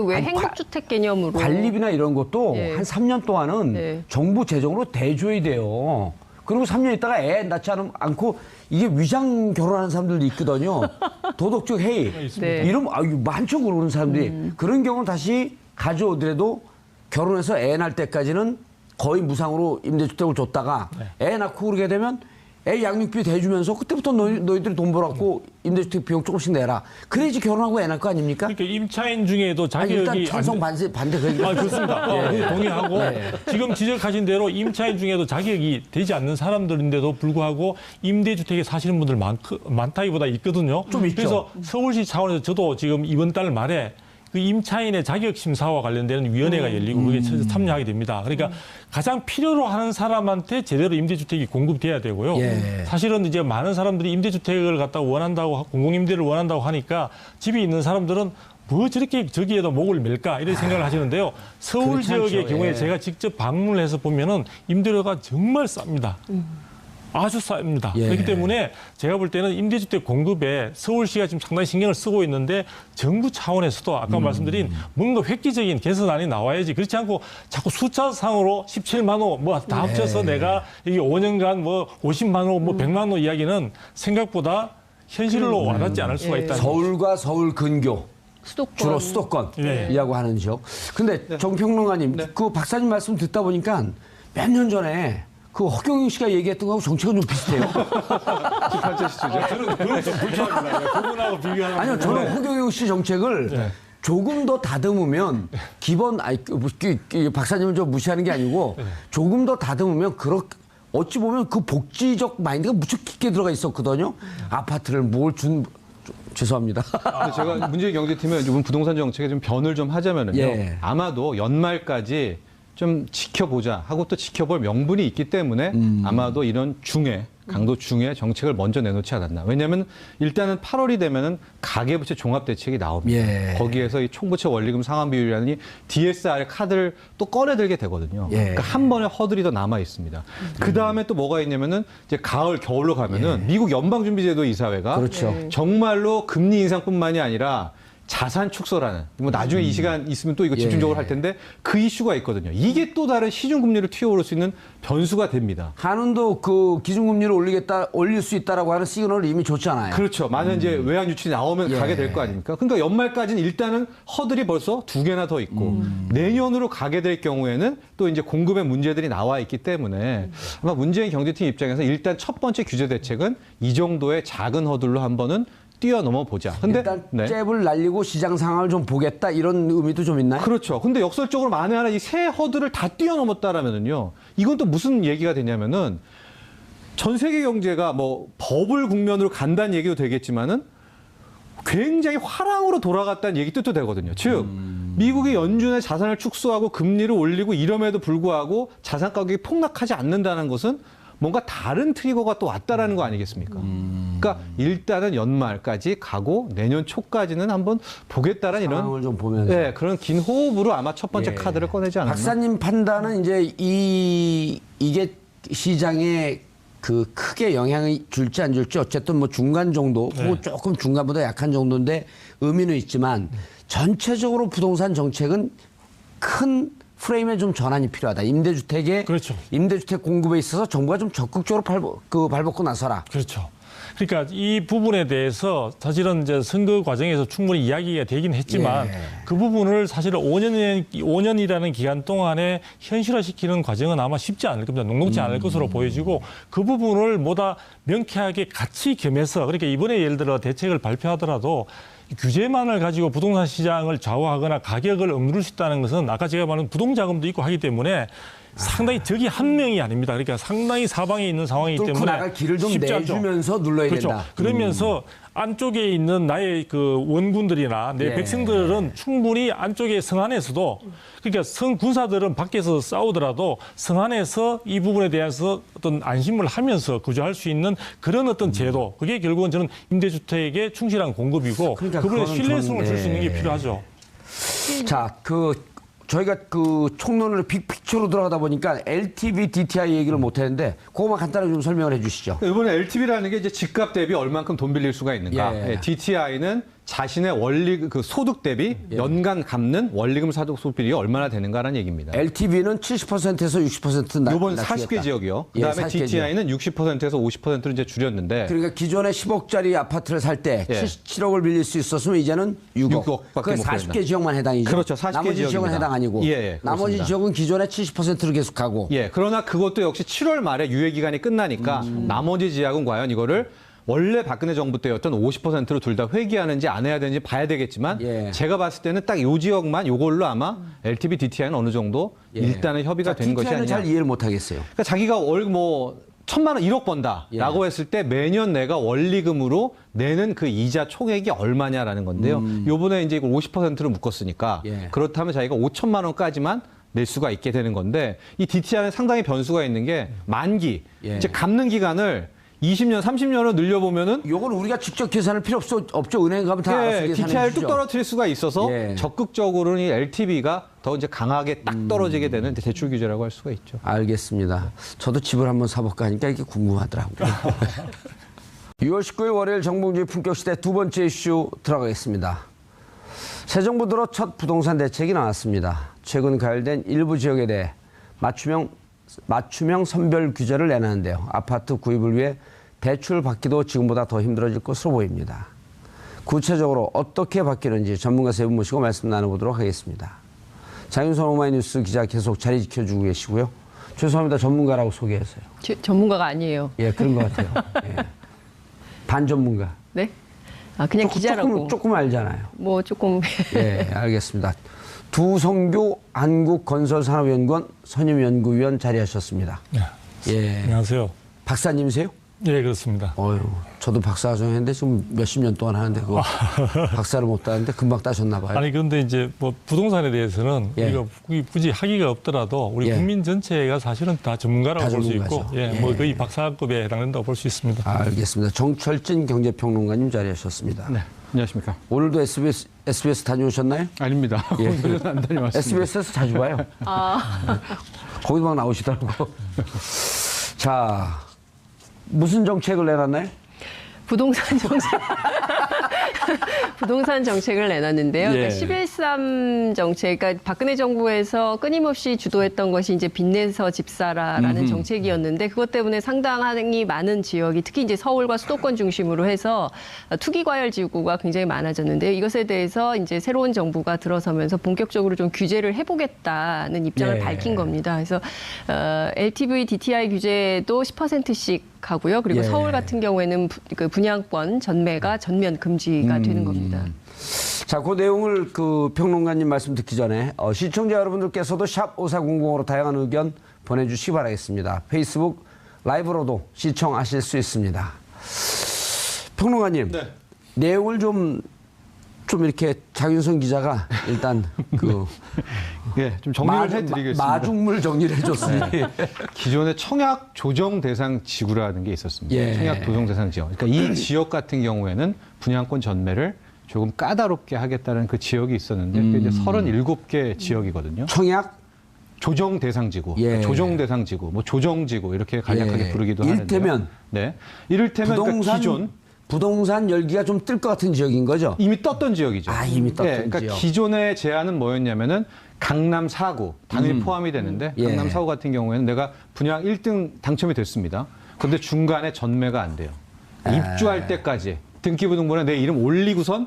왜 행복주택 개념으로 관리비나 이런 것도 예. 한 3년 동안은 예. 정부 재정으로 대줘야 돼요. 그리고 3년 있다가 애 낳지 않고 이게 위장 결혼하는 사람들도 있거든요. 도덕적 해이. 네. 이런 많죠 그러는 사람들이. 그런 경우는 다시 가져오더라도 결혼해서 애 낳을 때까지는 거의 무상으로 임대주택을 줬다가 애 낳고 그러게 되면 애 양육비 대주면서 그때부터 너희들이 돈 벌었고 임대주택 비용 조금씩 내라. 그래야지 결혼하고 애 낳을 거 아닙니까? 그러니까 임차인 중에도 자격이 일단 찬성 반대 그게 그렇습니다. 그거 동의하고 지금 지적하신 대로 임차인 중에도 자격이 되지 않는 사람들인데도 불구하고 임대주택에 사시는 분들 많다기보다 있거든요. 좀 있죠. 그래서 서울시 차원에서 저도 지금 이번 달 말에 그 임차인의 자격 심사와 관련되는 위원회가 열리고 그게 참여하게 됩니다. 그러니까 가장 필요로 하는 사람한테 제대로 임대주택이 공급돼야 되고요. 예. 사실은 이제 많은 사람들이 임대주택을 갖다 원한다고 공공임대를 원한다고 하니까 집이 있는 사람들은 뭐 저렇게 저기에다 목을 맬까 이런 생각을 하시는데요. 서울 그렇지 지역의 않죠. 경우에 예. 제가 직접 방문을 해서 보면은 임대료가 정말 쌉니다. 아주 쌉니다. 예. 그렇기 때문에 제가 볼 때는 임대주택 공급에 서울시가 지금 상당히 신경을 쓰고 있는데 정부 차원에서도 아까 말씀드린 뭔가 획기적인 개선안이 나와야지 그렇지 않고 자꾸 숫자상으로 17만 호 뭐 다 합쳐서 내가 이게 5년간 뭐 50만 호 뭐 100만 호 이야기는 생각보다 현실로 와닿지 않을 수가 있다. 서울과 서울 근교 수도권. 주로 수도권이라고 네. 하는 지역. 근데 정평론가님, 그 박사님 말씀 듣다 보니까 몇 년 전에 그 허경영 씨가 얘기했던 거하고 정책은 좀 비슷해요. 저는 그런 좀 불편합니다. 그분하고 비교하는 아니요, 저는 허경영 씨 정책을 조금 더 다듬으면 기본, 박사님은 좀 무시하는 게 아니고 조금 더 다듬으면 어찌 보면 그 복지적 마인드가 무척 깊게 들어가 있었거든요. 아파트를 죄송합니다. 근데 제가 문재인 경제팀에 이번 부동산 정책에 좀 변을 좀 하자면은요. 예. 아마도 연말까지 좀 지켜보자 하고 또 지켜볼 명분이 있기 때문에 아마도 이런 강도 중에 정책을 먼저 내놓지 않았나. 왜냐하면 일단은 8월이 되면은 가계부채 종합대책이 나옵니다. 예. 거기에서 이 총부채 원리금 상환 비율이라는 DSR 카드를 또 꺼내들게 되거든요. 예. 그러니까 한 번에 허들이 더 남아 있습니다. 그 다음에 또 뭐가 있냐면은 이제 가을, 겨울로 가면은 미국 연방준비제도 이사회가 그렇죠. 정말로 금리 인상뿐만이 아니라 자산 축소라는 뭐 나중에 이 시간 있으면 또 이거 집중적으로 할 텐데 그 이슈가 있거든요. 이게 또 다른 시중 금리를 튀어오를 수 있는 변수가 됩니다. 한은도 그 기준금리를 올릴 수 있다라고 하는 시그널을 이미 줬잖아요. 그렇죠. 많은 이제 외환 유출이 나오면 예. 가게 될 거 아닙니까? 그러니까 연말까지는 일단은 허들이 벌써 2개나 더 있고 내년으로 가게 될 경우에는 또 이제 공급의 문제들이 나와 있기 때문에 아마 문재인 경제팀 입장에서 일단 첫 번째 규제 대책은 이 정도의 작은 허들로 한번은 뛰어넘어 보자. 근데 일단 네. 잽을 날리고 시장 상황을 좀 보겠다 이런 의미도 좀 있나요? 그렇죠. 근데 역설적으로 만에 하나 이 세 허들을 다 뛰어넘었다라면은요. 이건 또 무슨 얘기가 되냐면은 전 세계 경제가 뭐 버블 국면으로 간다는 얘기도 되겠지만은 굉장히 화랑으로 돌아갔다는 얘기 뜻도 되거든요. 즉 미국이 연준의 자산을 축소하고 금리를 올리고 이럼에도 불구하고 자산 가격이 폭락하지 않는다는 것은 뭔가 다른 트리거가 또 왔다라는 거 아니겠습니까? 그러니까 일단은 연말까지 가고 내년 초까지는 한번 보겠다라는 이런 상황을 좀 보면서. 네, 그런 긴 호흡으로 아마 첫 번째 예. 카드를 꺼내지 않았나. 박사님 판단은 이제 이게 시장에 그 크게 영향을 줄지 안 줄지 어쨌든 뭐 중간 정도 혹은 조금 중간보다 약한 정도인데 의미는 있지만 전체적으로 부동산 정책은 큰 프레임에 좀 전환이 필요하다. 그렇죠. 임대주택 공급에 있어서 정부가 좀 적극적으로 발벗고 나서라. 그렇죠. 그러니까 이 부분에 대해서 사실은 이제 선거 과정에서 충분히 이야기가 되긴 했지만 그 부분을 사실은 5년이라는 기간 동안에 현실화시키는 과정은 아마 쉽지 않을 겁니다. 녹록지 않을 것으로 보여지고 그 부분을 보다 명쾌하게 같이 겸해서 그러니까 이번에 예를 들어 대책을 발표하더라도 규제만을 가지고 부동산 시장을 좌우하거나 가격을 억누를 수 있다는 것은 아까 제가 말한 부동자금도 있고 하기 때문에 상당히 적이 한 명이 아닙니다. 그러니까 상당히 사방에 있는 상황이기 뚫고 때문에 나갈 길을 좀 쉽지 않죠. 내주면서 눌러야 그렇죠. 된다. 그러면서 안쪽에 있는 나의 그 원군들이나 내 백성들은 충분히 안쪽에 성 안에서도 그러니까 성 군사들은 밖에서 싸우더라도 성 안에서 이 부분에 대해서 어떤 안심을 하면서 거주할 수 있는 그런 어떤 제도 그게 결국은 저는 임대주택의 충실한 공급이고 그러니까 그분의 그거는 신뢰성을 줄 수 있는 게 좀, 필요하죠. 자, 저희가 그 총론으로 빅픽처로 들어가다 보니까 LTV, DTI 얘기를 못 했는데 그거만 간단하게 좀 설명을 해 주시죠. 이번에 LTV라는 게 이제 집값 대비 얼만큼 돈 빌릴 수가 있는가. 예. DTI는 자신의 그 소득 대비 연간 갚는 원리금 사독 소비율이 얼마나 되는가라는 얘기입니다. LTV는 70%에서 60% 요번 40개 지역이요. 그다음에 40개 DTI는 60%에서 50%로 이제 줄였는데 그러니까 기존에 10억짜리 아파트를 살 때 예. 7억을 빌릴 수 있었으면 이제는 6억. 6억밖에 그 못 40개 빌린다. 지역만 해당이죠. 그렇죠. 40개 나머지 지역은 지역입니다. 해당 아니고. 예, 나머지 그렇습니다. 지역은 기존에 70%를 계속하고. 예, 그러나 그것도 역시 7월 말에 유예 기간이 끝나니까 나머지 지역은 과연 이거를 원래 박근혜 정부 때였던 50%로 둘 다 회귀하는지 안 해야 되는지 봐야 되겠지만 예. 제가 봤을 때는 딱 요 지역만 요걸로 아마 LTV, DTI는 어느 정도 일단은 협의가 된 것이 DTI는 아니냐. 잘 이해를 못 하겠어요. 그러니까 자기가 월 뭐 1,000만 원 1억 번다라고 했을 때 매년 내가 원리금으로 내는 그 이자 총액이 얼마냐라는 건데요. 요번에 이제 이걸 50%로 묶었으니까 그렇다면 자기가 5천만 원까지만 낼 수가 있게 되는 건데 이 DTI는 상당히 변수가 있는 게 만기, 이제 갚는 기간을 20년, 30년으로 늘려보면은 요건 우리가 직접 계산할 필요 없죠. 은행 가면 다 알아서 계산해 DTI를 주죠. 뚝 떨어뜨릴 수가 있어서 예. 적극적으로는 이 LTV가 더 이제 강하게 딱 떨어지게 되는 대출 규제라고 할 수가 있죠. 알겠습니다. 저도 집을 한번 사볼까 하니까 이게 궁금하더라고요. 6월 19일 월요일 정봉주의 품격시대 두 번째 이슈 들어가겠습니다. 새 정부 들어 첫 부동산 대책이 나왔습니다. 최근 가열된 일부 지역에 대해 맞춤형 선별 규제를 내놨는데요. 아파트 구입을 위해 대출 받기도 지금보다 더 힘들어질 것으로 보입니다. 구체적으로 어떻게 바뀌는지 전문가 세 분 모시고 말씀 나눠보도록 하겠습니다. 장윤선 오마이뉴스 기자 계속 자리 지켜주고 계시고요. 죄송합니다. 전문가라고 소개해서요. 전문가가 아니에요. 예, 그런 것 같아요. 예. 반전문가. 네? 아, 그냥 기자라고. 조금 알잖아요. 뭐 조금. 예, 알겠습니다. 두성교 한국건설산업연구원 선임연구위원 자리하셨습니다. 네. 예. 안녕하세요. 박사님이세요? 예, 그렇습니다. 어휴, 저도 박사과정 했는데 지금 몇십 년 동안 하는데 그거 박사를 못 따는데 금방 따셨나 봐요. 아니 그런데 이제 뭐 부동산에 대해서는 예. 우리가 굳이 학위가 없더라도 우리 예. 국민 전체가 사실은 다 전문가라고 다 볼 수 있고, 전문가죠. 예, 예. 뭐 거의 박사급에 해당된다고 볼 수 있습니다. 알겠습니다. 정철진 경제평론가님 자리하셨습니다. 네, 안녕하십니까? 오늘도 SBS 다녀오셨나요? 아닙니다. 예. 오늘은 안 다녀왔습니다. SBS에서 자주 봐요. 거기도 막 나오시더라고. 자, 무슨 정책을 내놨나요? 부동산 정책. 부동산 정책을 내놨는데요. 예. 그러니까 11.3 정책, 그러니까 박근혜 정부에서 끊임없이 주도했던 것이 이제 빚내서 집사라라는 정책이었는데 그것 때문에 상당히 많은 지역이 특히 이제 서울과 수도권 중심으로 해서 투기 과열 지구가 굉장히 많아졌는데요. 이것에 대해서 이제 새로운 정부가 들어서면서 본격적으로 좀 규제를 해보겠다는 입장을 예. 밝힌 겁니다. 그래서 LTV, DTI 규제도 10%씩 하고요. 그리고 예. 서울 같은 경우에는 그 분양권 전매가 전면 금지가 되는 겁니다. 자, 그 내용을 그 평론가님 말씀 듣기 전에 시청자 여러분들께서도 샵 5400으로 다양한 의견 보내주시기 바라겠습니다. 페이스북 라이브로도 시청하실 수 있습니다. 평론가님, 네. 내용을 좀 이렇게 장윤선 기자가 일단 그 예, 좀 정리를 해드리겠습니다. 마중물 정리를 해줬으니 기존에 청약 조정 대상 지구라는 게 있었습니다. 예. 청약 조정 대상 지역. 그러니까 이 지역 같은 경우에는 분양권 전매를 조금 까다롭게 하겠다는 그 지역이 있었는데 그게 이제 37개 지역이거든요. 청약 조정 대상 지구, 예. 조정 대상 지구, 뭐 조정 지구 이렇게 간략하게 예. 부르기도 하는데. 이를테면 네. 이를테면 그러니까 기존 부동산 열기가 좀 뜰 것 같은 지역인 거죠? 이미 떴던 지역이죠. 아, 이미 떴던 그러니까 지역. 기존의 제안은 뭐였냐면은 강남 4구 당연히 포함이 되는데 예. 강남 4구 같은 경우에는 내가 분양 1등 당첨이 됐습니다. 그런데 중간에 전매가 안 돼요. 입주할 때까지 등기부등본에 내 이름 올리고선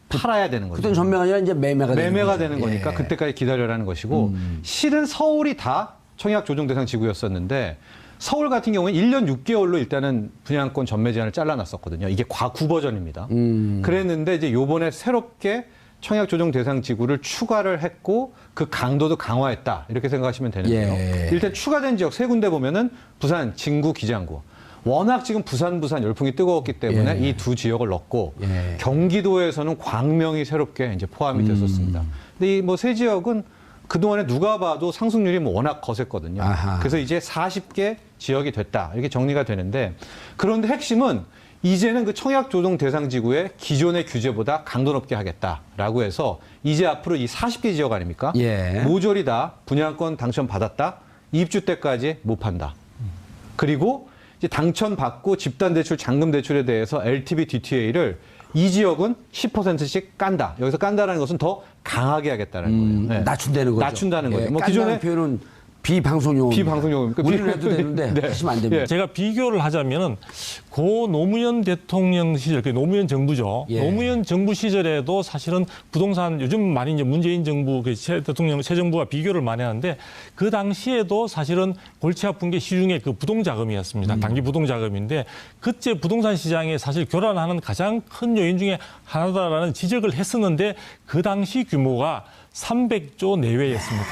팔아야 되는 거죠. 그땐 전매가 아니라 이제 매매가 되는 매매가 거죠. 되는 거니까 예. 그때까지 기다려라는 것이고 실은 서울이 다 청약 조정 대상 지구였었는데 서울 같은 경우는 1년 6개월로 일단은 분양권 전매 제한을 잘라놨었거든요. 이게 과구 버전입니다. 그랬는데 이제 요번에 새롭게 청약 조정 대상 지구를 추가를 했고 그 강도도 강화했다. 이렇게 생각하시면 되는데요. 예. 일단 추가된 지역 세 군데 보면은 부산, 진구, 기장구. 워낙 지금 부산 열풍이 뜨거웠기 때문에 예. 이 두 지역을 넣고 예. 경기도에서는 광명이 새롭게 이제 포함이 됐었습니다. 근데 이 뭐 세 지역은 그동안에 누가 봐도 상승률이 뭐 워낙 거셌거든요. 아하. 그래서 이제 40개 지역이 됐다. 이렇게 정리가 되는데 그런데 핵심은 이제는 그 청약 조정 대상 지구의 기존의 규제보다 강도 높게 하겠다라고 해서 이제 앞으로 이 40개 지역 아닙니까? 예. 모조리 다 분양권 당첨 받았다. 입주 때까지 못 판다. 그리고 이제 당첨받고 집단대출, 잔금대출에 대해서 LTV, DTA를 이 지역은 10%씩 깐다. 여기서 깐다라는 것은 더 강하게 하겠다는 거예요. 네. 낮춘다는 거죠. 낮춘다는 거죠. 뭐 기존의 기존에 표현은 비방송용. 비방송용입니까? 우리는 해도 되는데 네. 하시면 안 됩니다. 제가 비교를 하자면은 고 노무현 대통령 시절, 그 노무현 정부죠. 예. 노무현 정부 시절에도 사실은 부동산 요즘 많이 이제 문재인 정부 그 새 대통령 새 정부와 비교를 많이 하는데 그 당시에도 사실은 골치 아픈 게 시중에 그 부동 자금이었습니다. 단기 부동 자금인데 그때 부동산 시장에 사실 교란하는 가장 큰 요인 중에 하나다라는 지적을 했었는데 그 당시 규모가 300조 내외였습니다.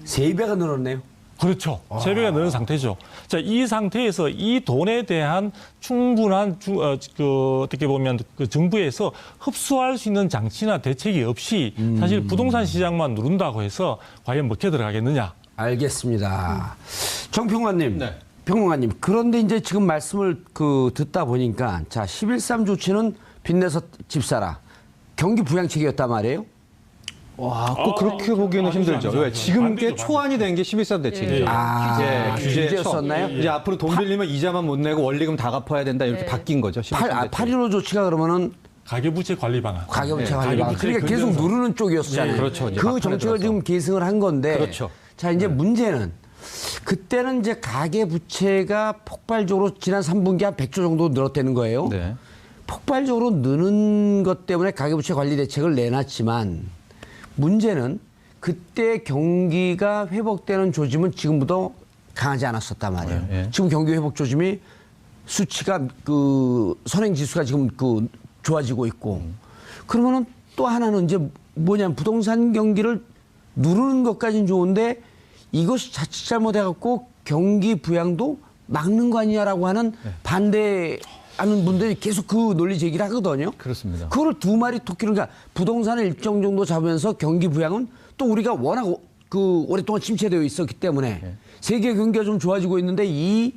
3배가 늘었네요. 그렇죠. 3배가 늘은 상태죠. 자, 이 상태에서 이 돈에 대한 충분한 어떻게 보면 그 정부에서 흡수할 수 있는 장치나 대책이 없이 사실 부동산 시장만 누른다고 해서 과연 먹혀 들어가겠느냐. 알겠습니다. 정평관님. 네. 평론가님, 그런데 이제 지금 말씀을 듣다 보니까 자 11.3 조치는 빚내서 집 사라. 경기 부양책이었단 말이에요. 와, 꼭 그렇게 보기에는 힘들죠. 왜? 지금 게 초안이 된 게 11.3 대책이죠. 규제였었나요? 이제 앞으로 돈 빌리면 이자만 못 내고 원리금 다 갚아야 된다 이렇게 바뀐 거죠. 11.3 대책. 8.15 조치가 그러면은 가계부채 관리 방안. 가계부채 네, 관리 방안. 가계부채 그러니까 계속 근절서. 누르는 쪽이었잖아요. 네, 그렇죠. 이제 그 막판에 정책을 들어서. 지금 계승을 한 건데. 그렇죠. 자, 이제 문제는 그때는 이제 가계부채가 폭발적으로 지난 3분기 한 100조 정도 늘었다는 거예요. 네. 폭발적으로 느는 것 때문에 가계부채 관리 대책을 내놨지만 문제는 그때 경기가 회복되는 조짐은 지금보다 강하지 않았었단 말이에요. 네. 지금 경기 회복 조짐이 수치가 선행 지수가 지금 좋아지고 있고 그러면은 또 하나는 이제 뭐냐면 부동산 경기를 누르는 것까지는 좋은데 이것이 자칫 잘못해갖고 경기 부양도 막는 거 아니냐라고 하는 반대하는 분들이 계속 그 논리 제기를 하거든요. 그렇습니다. 그걸 두 마리 토끼를 그러니까 부동산을 일정 정도 잡으면서 경기 부양은 또 우리가 워낙 오랫동안 침체되어 있었기 때문에 세계 경기가 좀 좋아지고 있는데 이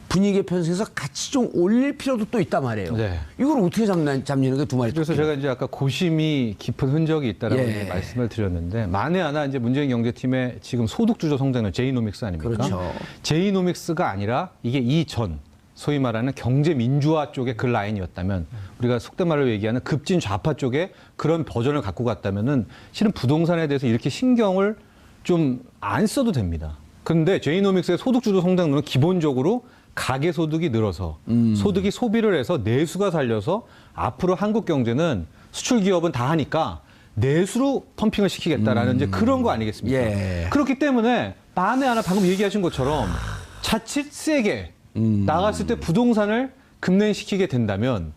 분위기의 편성에서 같이 좀 올릴 필요도 또 있단 말이에요. 네. 이걸 어떻게 잡는 게 두 마리 그래서 토끼. 제가 이제 아까 고심이 깊은 흔적이 있다라고 예. 말씀을 드렸는데 만에 하나 이제 문재인 경제팀의 지금 소득주도 성장률 제이노믹스 아닙니까? 그렇죠. 제이노믹스가 아니라 이게 이전 소위 말하는 경제 민주화 쪽의 그 라인이었다면 우리가 속된 말로 얘기하는 급진 좌파 쪽에 그런 버전을 갖고 갔다면은 실은 부동산에 대해서 이렇게 신경을 좀 안 써도 됩니다. 그런데 제이노믹스의 소득주도 성장률은 기본적으로 가계 소득이 늘어서 소득이 소비를 해서 내수가 살려서 앞으로 한국 경제는 수출 기업은 다 하니까 내수로 펌핑을 시키겠다라는 이제 그런 거 아니겠습니까? 예. 그렇기 때문에 만에 하나 방금 얘기하신 것처럼 자칫 세게 나갔을 때 부동산을 급냉시키게 된다면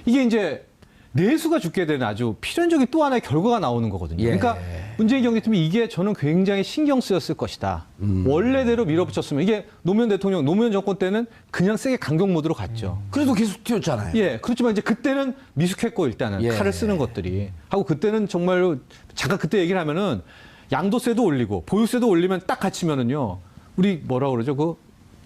이게 이제 내수가 죽게 되는 아주 필연적인 또 하나의 결과가 나오는 거거든요. 예. 그러니까 문재인 경제팀이 이게 저는 굉장히 신경 쓰였을 것이다. 원래대로 밀어붙였으면 이게 노무현 대통령, 노무현 정권 때는 그냥 세게 강경 모드로 갔죠. 그래도 계속 튀었잖아요. 예, 그렇지만 이제 그때는 미숙했고 일단은 예. 칼을 쓰는 것들이 하고 그때는 정말로 잠깐 그때 얘기를 하면은 양도세도 올리고 보유세도 올리면 딱 갇히면은요. 우리 뭐라 그러죠? 그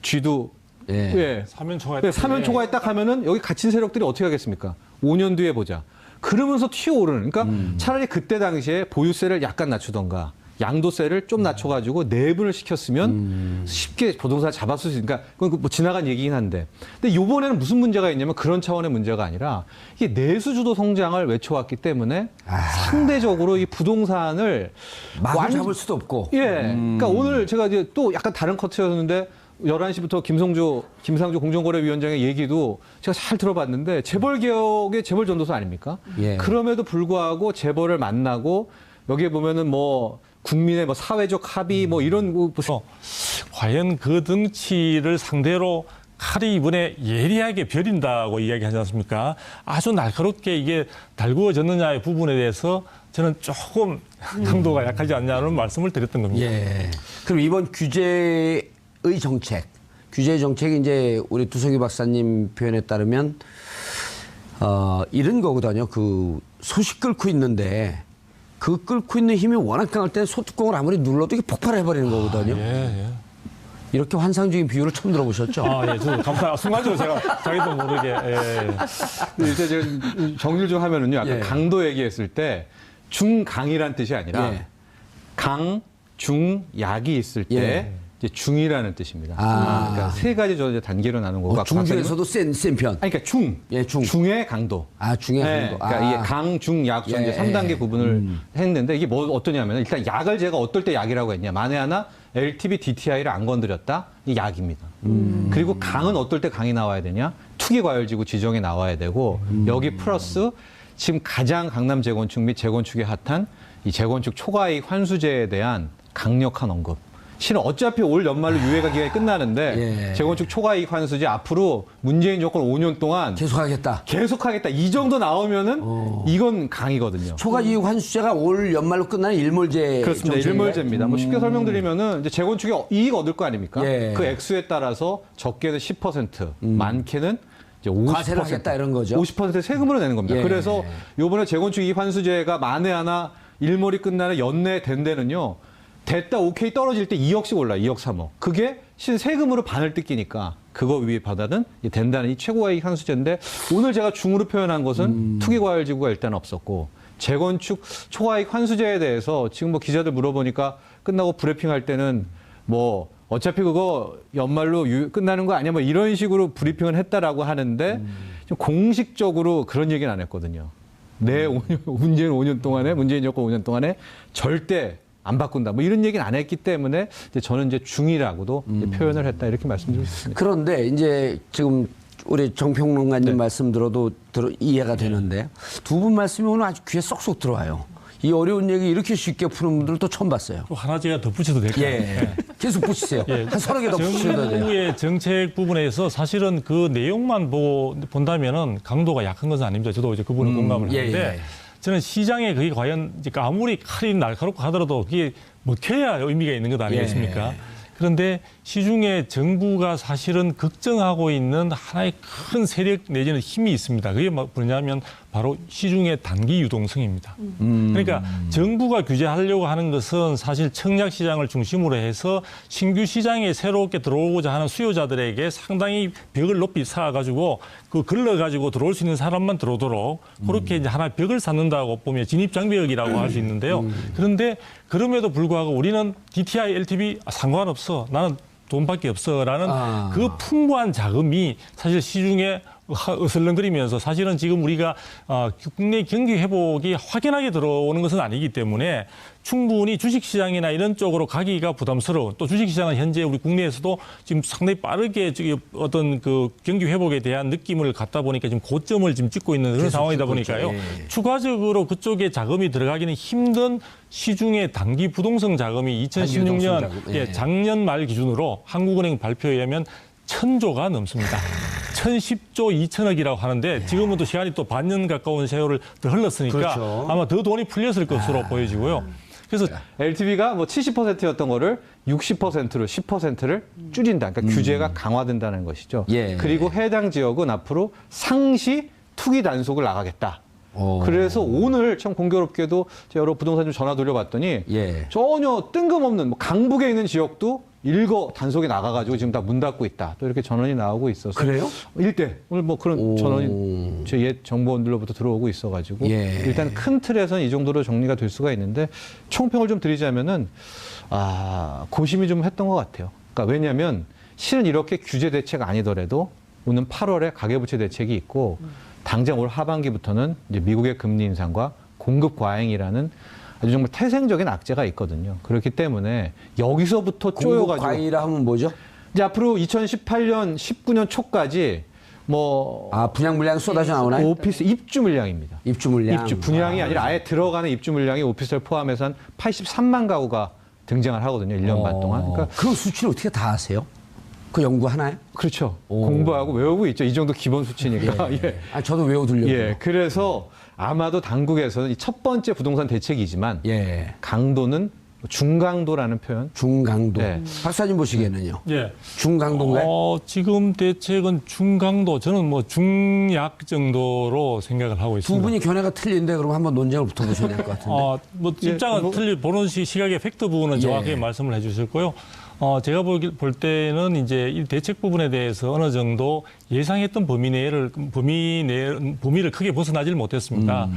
쥐도 예. 예. 사면 초과에 네, 사면 초과에 딱 하면은 여기 갇힌 세력들이 어떻게 하겠습니까? 5년 뒤에 보자. 그러면서 튀어오르는. 그러니까 차라리 그때 당시에 보유세를 약간 낮추던가 양도세를 좀 낮춰가지고 내분을 시켰으면 쉽게 부동산 잡았을 수 있으니까 그건 뭐 지나간 얘기긴 한데. 근데 이번에는 무슨 문제가 있냐면 그런 차원의 문제가 아니라 이게 내수주도 성장을 외쳐왔기 때문에 상대적으로 이 부동산을 마구 잡을 수도 없고. 예. 그러니까 오늘 제가 이제 또 약간 다른 커트였는데 11시부터 김상조 공정거래위원장의 얘기도 제가 잘 들어봤는데 재벌 개혁의 재벌 전도사 아닙니까? 예. 그럼에도 불구하고 재벌을 만나고 여기에 보면은 뭐 국민의 뭐 사회적 합의 뭐 이런 그래서 과연 그 덩치를 상대로 칼이 이번에 예리하게 벼린다고 이야기하지 않습니까? 아주 날카롭게 이게 달구어졌느냐의 부분에 대해서 저는 조금 강도가 약하지 않냐는 말씀을 드렸던 겁니다. 예. 그럼 이번 규제의 정책이 이제 우리 두성희 박사님 표현에 따르면 이런 거거든요. 그 소식 끓고 있는데 그 끓고 있는 힘이 워낙 강할 때 소뚜껑을 아무리 눌러도 이게 폭발해 버리는 거거든요. 예. 이렇게 환상적인 비유를 처음 들어보셨죠? 예, 저도 감사합니다. 순간적으로 제가 자기도 모르게. 예. 이제 제가 정리를 좀 하면은요. 아까 예. 강도 얘기했을 때 중강이란 뜻이 아니라 예. 강, 중, 약이 있을 때 예. 이제 중이라는 뜻입니다. 아. 그러니까 세 가지 저 이제 단계로 나눈 거고. 중중에서도 센 편. 아니, 그러니까 중. 예, 중. 중의 강도. 중의 네, 강도. 그러니까 이게 강, 중, 약, 전 예. 이제 3단계 구분을 했는데 이게 뭐 어떠냐면 일단 약을 제가 어떨 때 약이라고 했냐. 만에 하나 LTV, DTI를 안 건드렸다. 이 약입니다. 그리고 강은 어떨 때 강이 나와야 되냐. 투기과열지구 지정이 나와야 되고 여기 플러스 지금 가장 강남 재건축 및 재건축에 핫한 이 재건축 초과이익 환수제에 대한 강력한 언급. 실은 어차피 올 연말로 유예가 기간이 끝나는데 예. 재건축 초과이익 환수제 앞으로 문재인 정권 5년 동안 계속하겠다. 계속하겠다. 이 정도 나오면은 이건 강이거든요. 초과 이익 환수제가 올 연말로 끝나는 일몰제 그렇습니다. 정책인가요? 일몰제입니다. 뭐 쉽게 설명드리면은 이제 재건축에 이익 얻을 거 아닙니까? 예. 그 액수에 따라서 적게는 10%, 많게는 이제 50%. 과세를 하겠다 이런 거죠. 50% 세금으로 내는 겁니다. 예. 그래서 요번에 재건축 이익 환수제가 만에 하나 일몰이 끝나는 연내 된 데는요. 됐다 오케이 떨어질 때 2억씩 올라요. 2억 3억. 그게 실 세금으로 반을 뜯기니까 그거 위에 받아는 된다는 이 최고가액 환수제인데 오늘 제가 중으로 표현한 것은 투기과열지구가 일단 없었고 재건축 초과액 환수제에 대해서 지금 뭐 기자들 물어보니까 끝나고 브리핑할 때는 뭐 어차피 그거 연말로 끝나는 거 아니야 뭐 이런 식으로 브리핑을 했다라고 하는데 좀 공식적으로 그런 얘기는 안 했거든요. 문재인 5년 동안에 문재인 정권 5년 동안에 절대 안 바꾼다. 뭐 이런 얘기는 안 했기 때문에 이제 저는 이제 중이라고도 이제 표현을 했다 이렇게 말씀드리고 싶습니다. 그런데 이제 지금 우리 정평론가님 네. 말씀 들어도 이해가 되는데 두 분 말씀이 오늘 아주 귀에 쏙쏙 들어와요. 이 어려운 얘기 이렇게 쉽게 푸는 분들을 또 처음 봤어요. 또 하나 제가 덧붙여도 될까요? 예. 계속 붙이세요. 예. 한 서너 개 더 붙여도 돼요. 정부의 정책 부분에서 사실은 그 내용만 본다면은 강도가 약한 것은 아닙니다. 저도 이제 그 부분은 공감을 예, 하는데 예. 저는 시장에 그게 과연 이제 아무리 칼이 날카롭고 하더라도 그게 먹혀야 의미가 있는 것 아니겠습니까? 예. 그런데 시중에 정부가 사실은 걱정하고 있는 하나의 큰 세력 내지는 힘이 있습니다. 그게 뭐냐면 바로 시중의 단기 유동성입니다. 그러니까 정부가 규제하려고 하는 것은 사실 청약 시장을 중심으로 해서 신규 시장에 새롭게 들어오고자 하는 수요자들에게 상당히 벽을 높이 쌓아가지고 그 걸러가지고 들어올 수 있는 사람만 들어오도록 그렇게 이제 하나 벽을 쌓는다고 보면 진입장벽이라고 할 수 있는데요. 그런데 그럼에도 불구하고 우리는 DTI, LTV 상관없어. 나는 돈밖에 없어라는 그 풍부한 자금이 사실 시중에 어슬렁거리면서 사실은 지금 우리가 국내 경기 회복이 확연하게 들어오는 것은 아니기 때문에 충분히 주식시장이나 이런 쪽으로 가기가 부담스러운 또 주식시장은 현재 우리 국내에서도 지금 상당히 빠르게 어떤 그 경기 회복에 대한 느낌을 갖다 보니까 지금 고점을 지금 찍고 있는 그런 상황이다 보니까요. 예. 추가적으로 그쪽에 자금이 들어가기는 힘든 시중의 단기 부동산 자금이 2016년 자금. 예. 작년 말 기준으로 한국은행 발표에 의하면 1,000조가 넘습니다. 1,010조 2천억이라고 하는데 지금은 또 시간이 또 반년 가까운 세월을 더 흘렀으니까 그렇죠. 아마 더 돈이 풀렸을 것으로 보여지고요. 그래서 LTV가 뭐 70%였던 거를 60%로 10%를 줄인다. 그러니까 규제가 강화된다는 것이죠. 예. 그리고 해당 지역은 앞으로 상시 투기 단속을 나가겠다. 그래서 오늘 참 공교롭게도 제가 여러 부동산 좀 전화 돌려봤더니 예. 전혀 뜬금없는 뭐 강북에 있는 지역도 일거 단속에 나가가지고 지금 다 문 닫고 있다. 또 이렇게 전원이 나오고 있어서. 그래요? 일대 오늘 뭐 그런 전원이 제 옛 정보원들로부터 들어오고 있어가지고 예. 일단 큰 틀에서는 이 정도로 정리가 될 수가 있는데 총평을 좀 드리자면은 고심이 좀 했던 것 같아요. 그러니까 왜냐하면 실은 이렇게 규제 대책 아니더라도 오는 8월에 가계부채 대책이 있고 당장 올 하반기부터는 이제 미국의 금리 인상과 공급 과잉이라는 아주 정말 태생적인 악재가 있거든요. 그렇기 때문에 여기서부터 공급 쪼여가지고 과잉이라 하면 뭐죠? 이제 앞으로 2018년, 19년 초까지 뭐 분양 물량이 쏟아져 나오나요? 오피스 입주 물량입니다. 입주 물량. 입주 분양이 아니라 아예 들어가는 입주 물량이 오피스를 포함해서 한 83만 가구가 등장을 하거든요. 1년 반 동안. 그러니까 그 수치를 어떻게 다 아세요? 그 연구하나요? 그렇죠. 공부하고 외우고 있죠. 이 정도 기본 수치니까. 예. 저도 외워두려고요. 예. 그래서 아마도 당국에서는 이 첫 번째 부동산 대책이지만 예. 강도는 중강도라는 표현. 중강도. 네. 박사님 보시기에는요? 예. 중강도인가요? 지금 대책은 중강도 저는 뭐 중약 정도로 생각을 하고 두 있습니다. 분이 견해가 틀린데 그럼 한번 논쟁을 붙어보셔야 될 것 같은데. 뭐 입장은 보는 시각의 팩트 부분은 정확하게 말씀을 해주실 거요. 제가 볼 때는 이제 이 대책 부분에 대해서 어느 정도 예상했던 범위를 크게 벗어나질 못했습니다.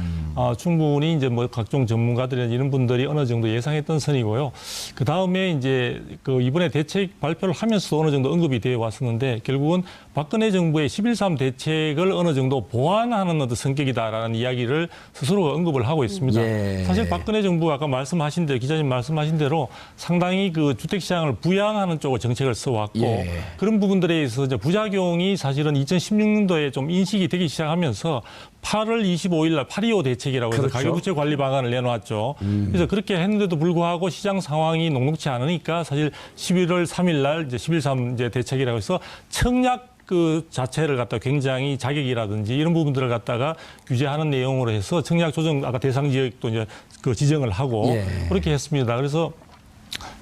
충분히 이제 뭐 각종 전문가들이나 이런 분들이 어느 정도 예상했던 선이고요. 그 다음에 이제 그 이번에 대책 발표를 하면서도 어느 정도 언급이 되어 왔었는데 결국은 박근혜 정부의 11.3 대책을 어느 정도 보완하는 어떤 성격이다라는 이야기를 스스로가 언급을 하고 있습니다. 예. 사실 박근혜 정부가 아까 말씀하신 대로 기자님 말씀하신 대로 상당히 그 주택시장을 부양하는 쪽으로 정책을 써왔고 예. 그런 부분들에 있어서 이제 부작용이 사실은 2016년도에 좀 인식이 되기 시작하면서 8월 25일 날 8.25 대책이라고 해서 그렇죠. 가계부채 관리 방안을 내놓았죠. 그래서 그렇게 했는데도 불구하고 시장 상황이 녹록치 않으니까 사실 11월 3일 날 이제 11.3 이제 대책이라고 해서 청약 그 자체를 갖다 굉장히 자격이라든지 이런 부분들을 갖다가 규제하는 내용으로 해서 청약 조정 아까 대상 지역도 이제 그 지정을 하고 예. 그렇게 했습니다. 그래서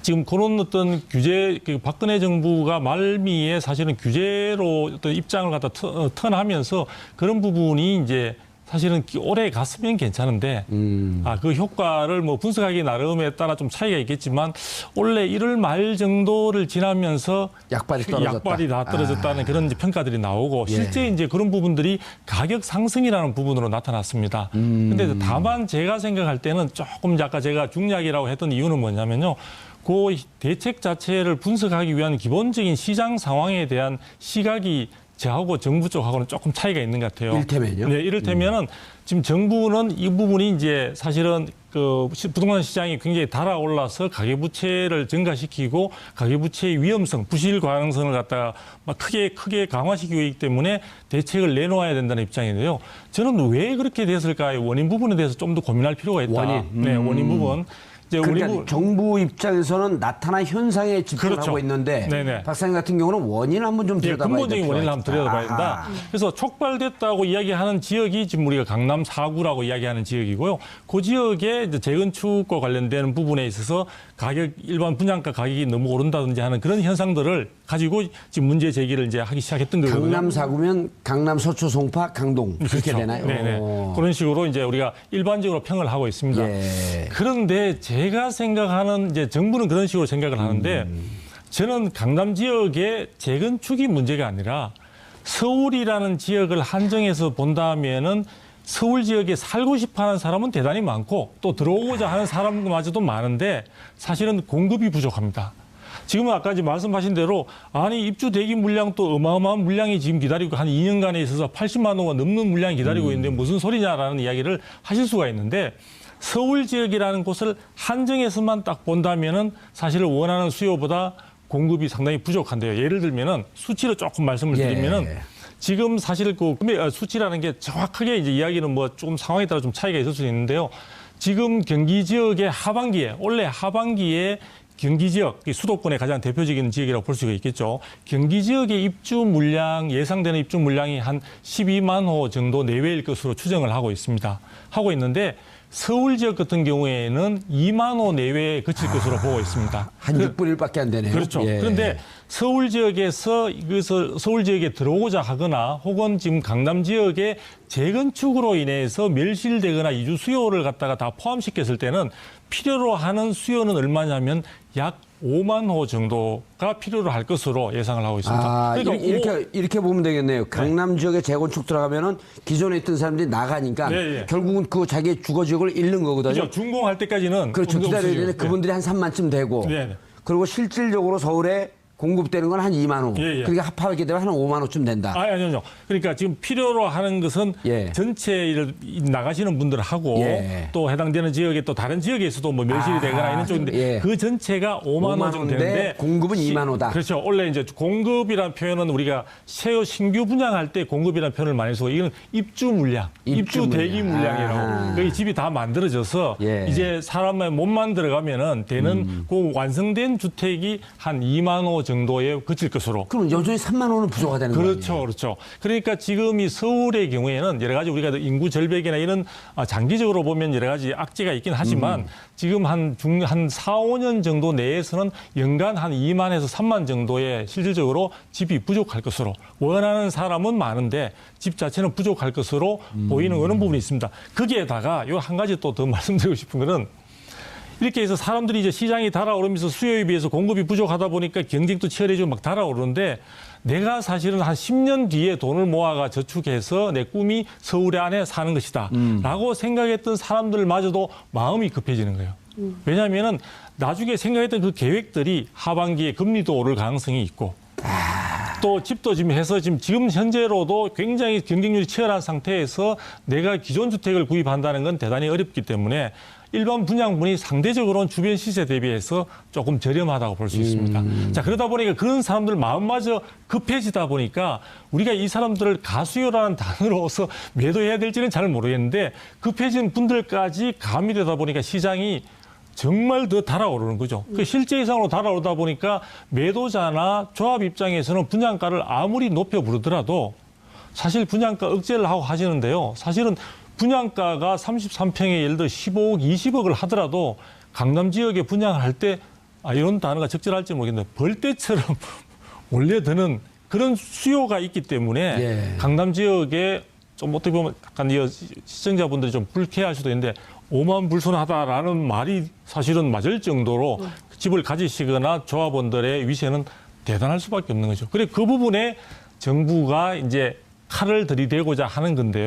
지금 그런 어떤 규제, 박근혜 정부가 말미에 사실은 규제로 어떤 입장을 갖다 턴하면서 그런 부분이 이제 사실은 오래 갔으면 괜찮은데 그 효과를 뭐 분석하기 나름에 따라 좀 차이가 있겠지만 원래 1월 말 정도를 지나면서 약발이 떨어졌다. 약발이 다 떨어졌다는 그런 이제 평가들이 나오고 예. 실제 이제 그런 부분들이 가격 상승이라는 부분으로 나타났습니다. 근데 다만 제가 생각할 때는 조금 아까 제가 중약이라고 했던 이유는 뭐냐면요. 그 대책 자체를 분석하기 위한 기본적인 시장 상황에 대한 시각이 저하고 정부 쪽하고는 조금 차이가 있는 것 같아요. 이를테면요? 네, 이를테면은 지금 정부는 이 부분이 이제 사실은 그 부동산 시장이 굉장히 달아올라서 가계부채를 증가시키고 가계부채의 위험성, 부실 가능성을 갖다가 막 크게 강화시키고 있기 때문에 대책을 내놓아야 된다는 입장인데요. 저는 왜 그렇게 됐을까의 원인 부분에 대해서 좀 더 고민할 필요가 있다. 원인? 네, 원인 부분. 이제 그러니까 정부 입장에서는 나타난 현상에 집중을 그렇죠. 하고 있는데 네네. 박사님 같은 경우는 원인을 한번 좀 예, 들여다봐야 근본적인 원인을 한번 들여다봐야 된다. 아하. 그래서 촉발됐다고 이야기하는 지역이 지금 우리가 강남 4구라고 이야기하는 지역이고요. 그 지역에 이제 재건축과 관련된 부분에 있어서 일반 분양가 가격이 너무 오른다든지 하는 그런 현상들을 가지고 지금 문제 제기를 이제 하기 시작했던 거거든요. 강남 4구면 강남, 서초, 송파, 강동 그렇게 그렇죠. 되나요? 네네. 오. 그런 식으로 이제 우리가 일반적으로 평을 하고 있습니다. 예. 그런데 제가 생각하는 이제 정부는 그런 식으로 생각을 하는데 저는 강남 지역의 재건축이 문제가 아니라 서울이라는 지역을 한정해서 본다면은 서울 지역에 살고 싶어 하는 사람은 대단히 많고 또 들어오고자 하는 사람마저도 많은데 사실은 공급이 부족합니다. 지금은 아까 이제 말씀하신 대로 아니 입주 대기 물량도 어마어마한 물량이 지금 기다리고 한 2년간에 있어서 80만 호가 넘는 물량이 기다리고 있는데 무슨 소리냐라는 이야기를 하실 수가 있는데 서울 지역이라는 곳을 한정해서만 딱 본다면은 사실 원하는 수요보다 공급이 상당히 부족한데요. 예를 들면은 수치로 조금 말씀을 드리면은 예. 지금 사실 그 수치라는 게 정확하게 이제 이야기는 뭐 조금 상황에 따라 좀 차이가 있을 수 있는데요. 지금 경기 지역의 하반기에 원래 하반기에 경기 지역, 수도권의 가장 대표적인 지역이라고 볼 수가 있겠죠. 경기 지역의 입주 물량, 예상되는 입주 물량이 한 12만 호 정도 내외일 것으로 추정을 하고 있습니다. 하고 있는데 서울 지역 같은 경우에는 2만 호 내외에 그칠 것으로 보고 있습니다. 한 6분의 1밖에 안 되네요. 그렇죠. 예. 그런데 서울 지역에서 서울 지역에 들어오고자 하거나 혹은 지금 강남 지역의 재건축으로 인해서 멸실되거나 이주 수요를 갖다가 다 포함시켰을 때는 필요로 하는 수요는 얼마냐면 약 5만 호 정도가 필요로 할 것으로 예상을 하고 있습니다. 아, 이렇게 보면 되겠네요. 강남 지역에 재건축 들어가면은 기존에 있던 사람들이 나가니까 네. 결국은 그 자기의 주거 지역을 잃는 거거든요. 그렇죠. 준공할 때까지는 그렇죠. 기다려야 되는데 없어지죠. 그분들이 한 3만쯤 되고 네. 그리고 실질적으로 서울에 공급되는 건 한 2만 호. 예. 그러니까 합하게 되면 한 5만 호쯤 된다. 아니요. 그러니까 지금 필요로 하는 것은 예. 전체 나가시는 분들하고 예. 또 해당되는 지역에 또 다른 지역에서도 뭐 멸실이 되거나 이런 쪽인데 예. 그 전체가 5만 호 정도 되는데 공급은 2만 호다. 그렇죠. 원래 이제 공급이라는 표현은 우리가 신규 분양할 때 공급이라는 표현을 많이 쓰고 이건 입주 물량, 입주 대기 물량이라고. 여기 집이 다 만들어져서 예. 이제 사람의 몸만 들어가면은 되는 그 완성된 주택이 한 2만 호 정도에 그칠 것으로. 그럼 여전히 3만 호는 부족하다는 거예요. 그렇죠. 그러니까 지금 이 서울의 경우에는 여러 가지 우리가 인구 절벽이나 이런 장기적으로 보면 여러 가지 악재가 있긴 하지만 지금 한 4, 5년 정도 내에서는 연간 한 2만에서 3만 정도의 실질적으로 집이 부족할 것으로 원하는 사람은 많은데 집 자체는 부족할 것으로 보이는 그런 부분이 있습니다. 거기에다가 요 한 가지 또 더 말씀드리고 싶은 거는 이렇게 해서 사람들이 이제 시장이 달아오르면서 수요에 비해서 공급이 부족하다 보니까 경쟁도 치열해지고 막 달아오르는데 내가 사실은 한 10년 뒤에 돈을 모아가 저축해서 내 꿈이 서울 안에 사는 것이다 라고 생각했던 사람들마저도 마음이 급해지는 거예요. 왜냐하면은 나중에 생각했던 그 계획들이 하반기에 금리도 오를 가능성이 있고 또 집도 지금 해서 지금 현재로도 굉장히 경쟁률이 치열한 상태에서 내가 기존 주택을 구입한다는 건 대단히 어렵기 때문에 일반 분양분이 상대적으로는 주변 시세 대비해서 조금 저렴하다고 볼 수 있습니다. 자, 그러다 보니까 그런 사람들 마음마저 급해지다 보니까 우리가 이 사람들을 가수요라는 단어로서 매도해야 될지는 잘 모르겠는데 급해진 분들까지 가미되다 보니까 시장이 정말 더 달아오르는 거죠. 그 실제 이상으로 달아오르다 보니까 매도자나 조합 입장에서는 분양가를 아무리 높여 부르더라도 사실 분양가 억제를 하고 하시는데요. 사실은 분양가가 33평에 예를 들어 15억, 20억을 하더라도 강남 지역에 분양할 때 이런 단어가 적절할지 모르겠는데 벌떼처럼 몰려드는 그런 수요가 있기 때문에 예. 강남 지역에 좀 어떻게 보면 약간 이 시청자분들이 좀 불쾌할 수도 있는데 오만불손하다라는 말이 사실은 맞을 정도로 집을 가지시거나 조합원들의 위세는 대단할 수밖에 없는 거죠. 그래 그 부분에 정부가 이제 칼을 들이대고자 하는 건데요.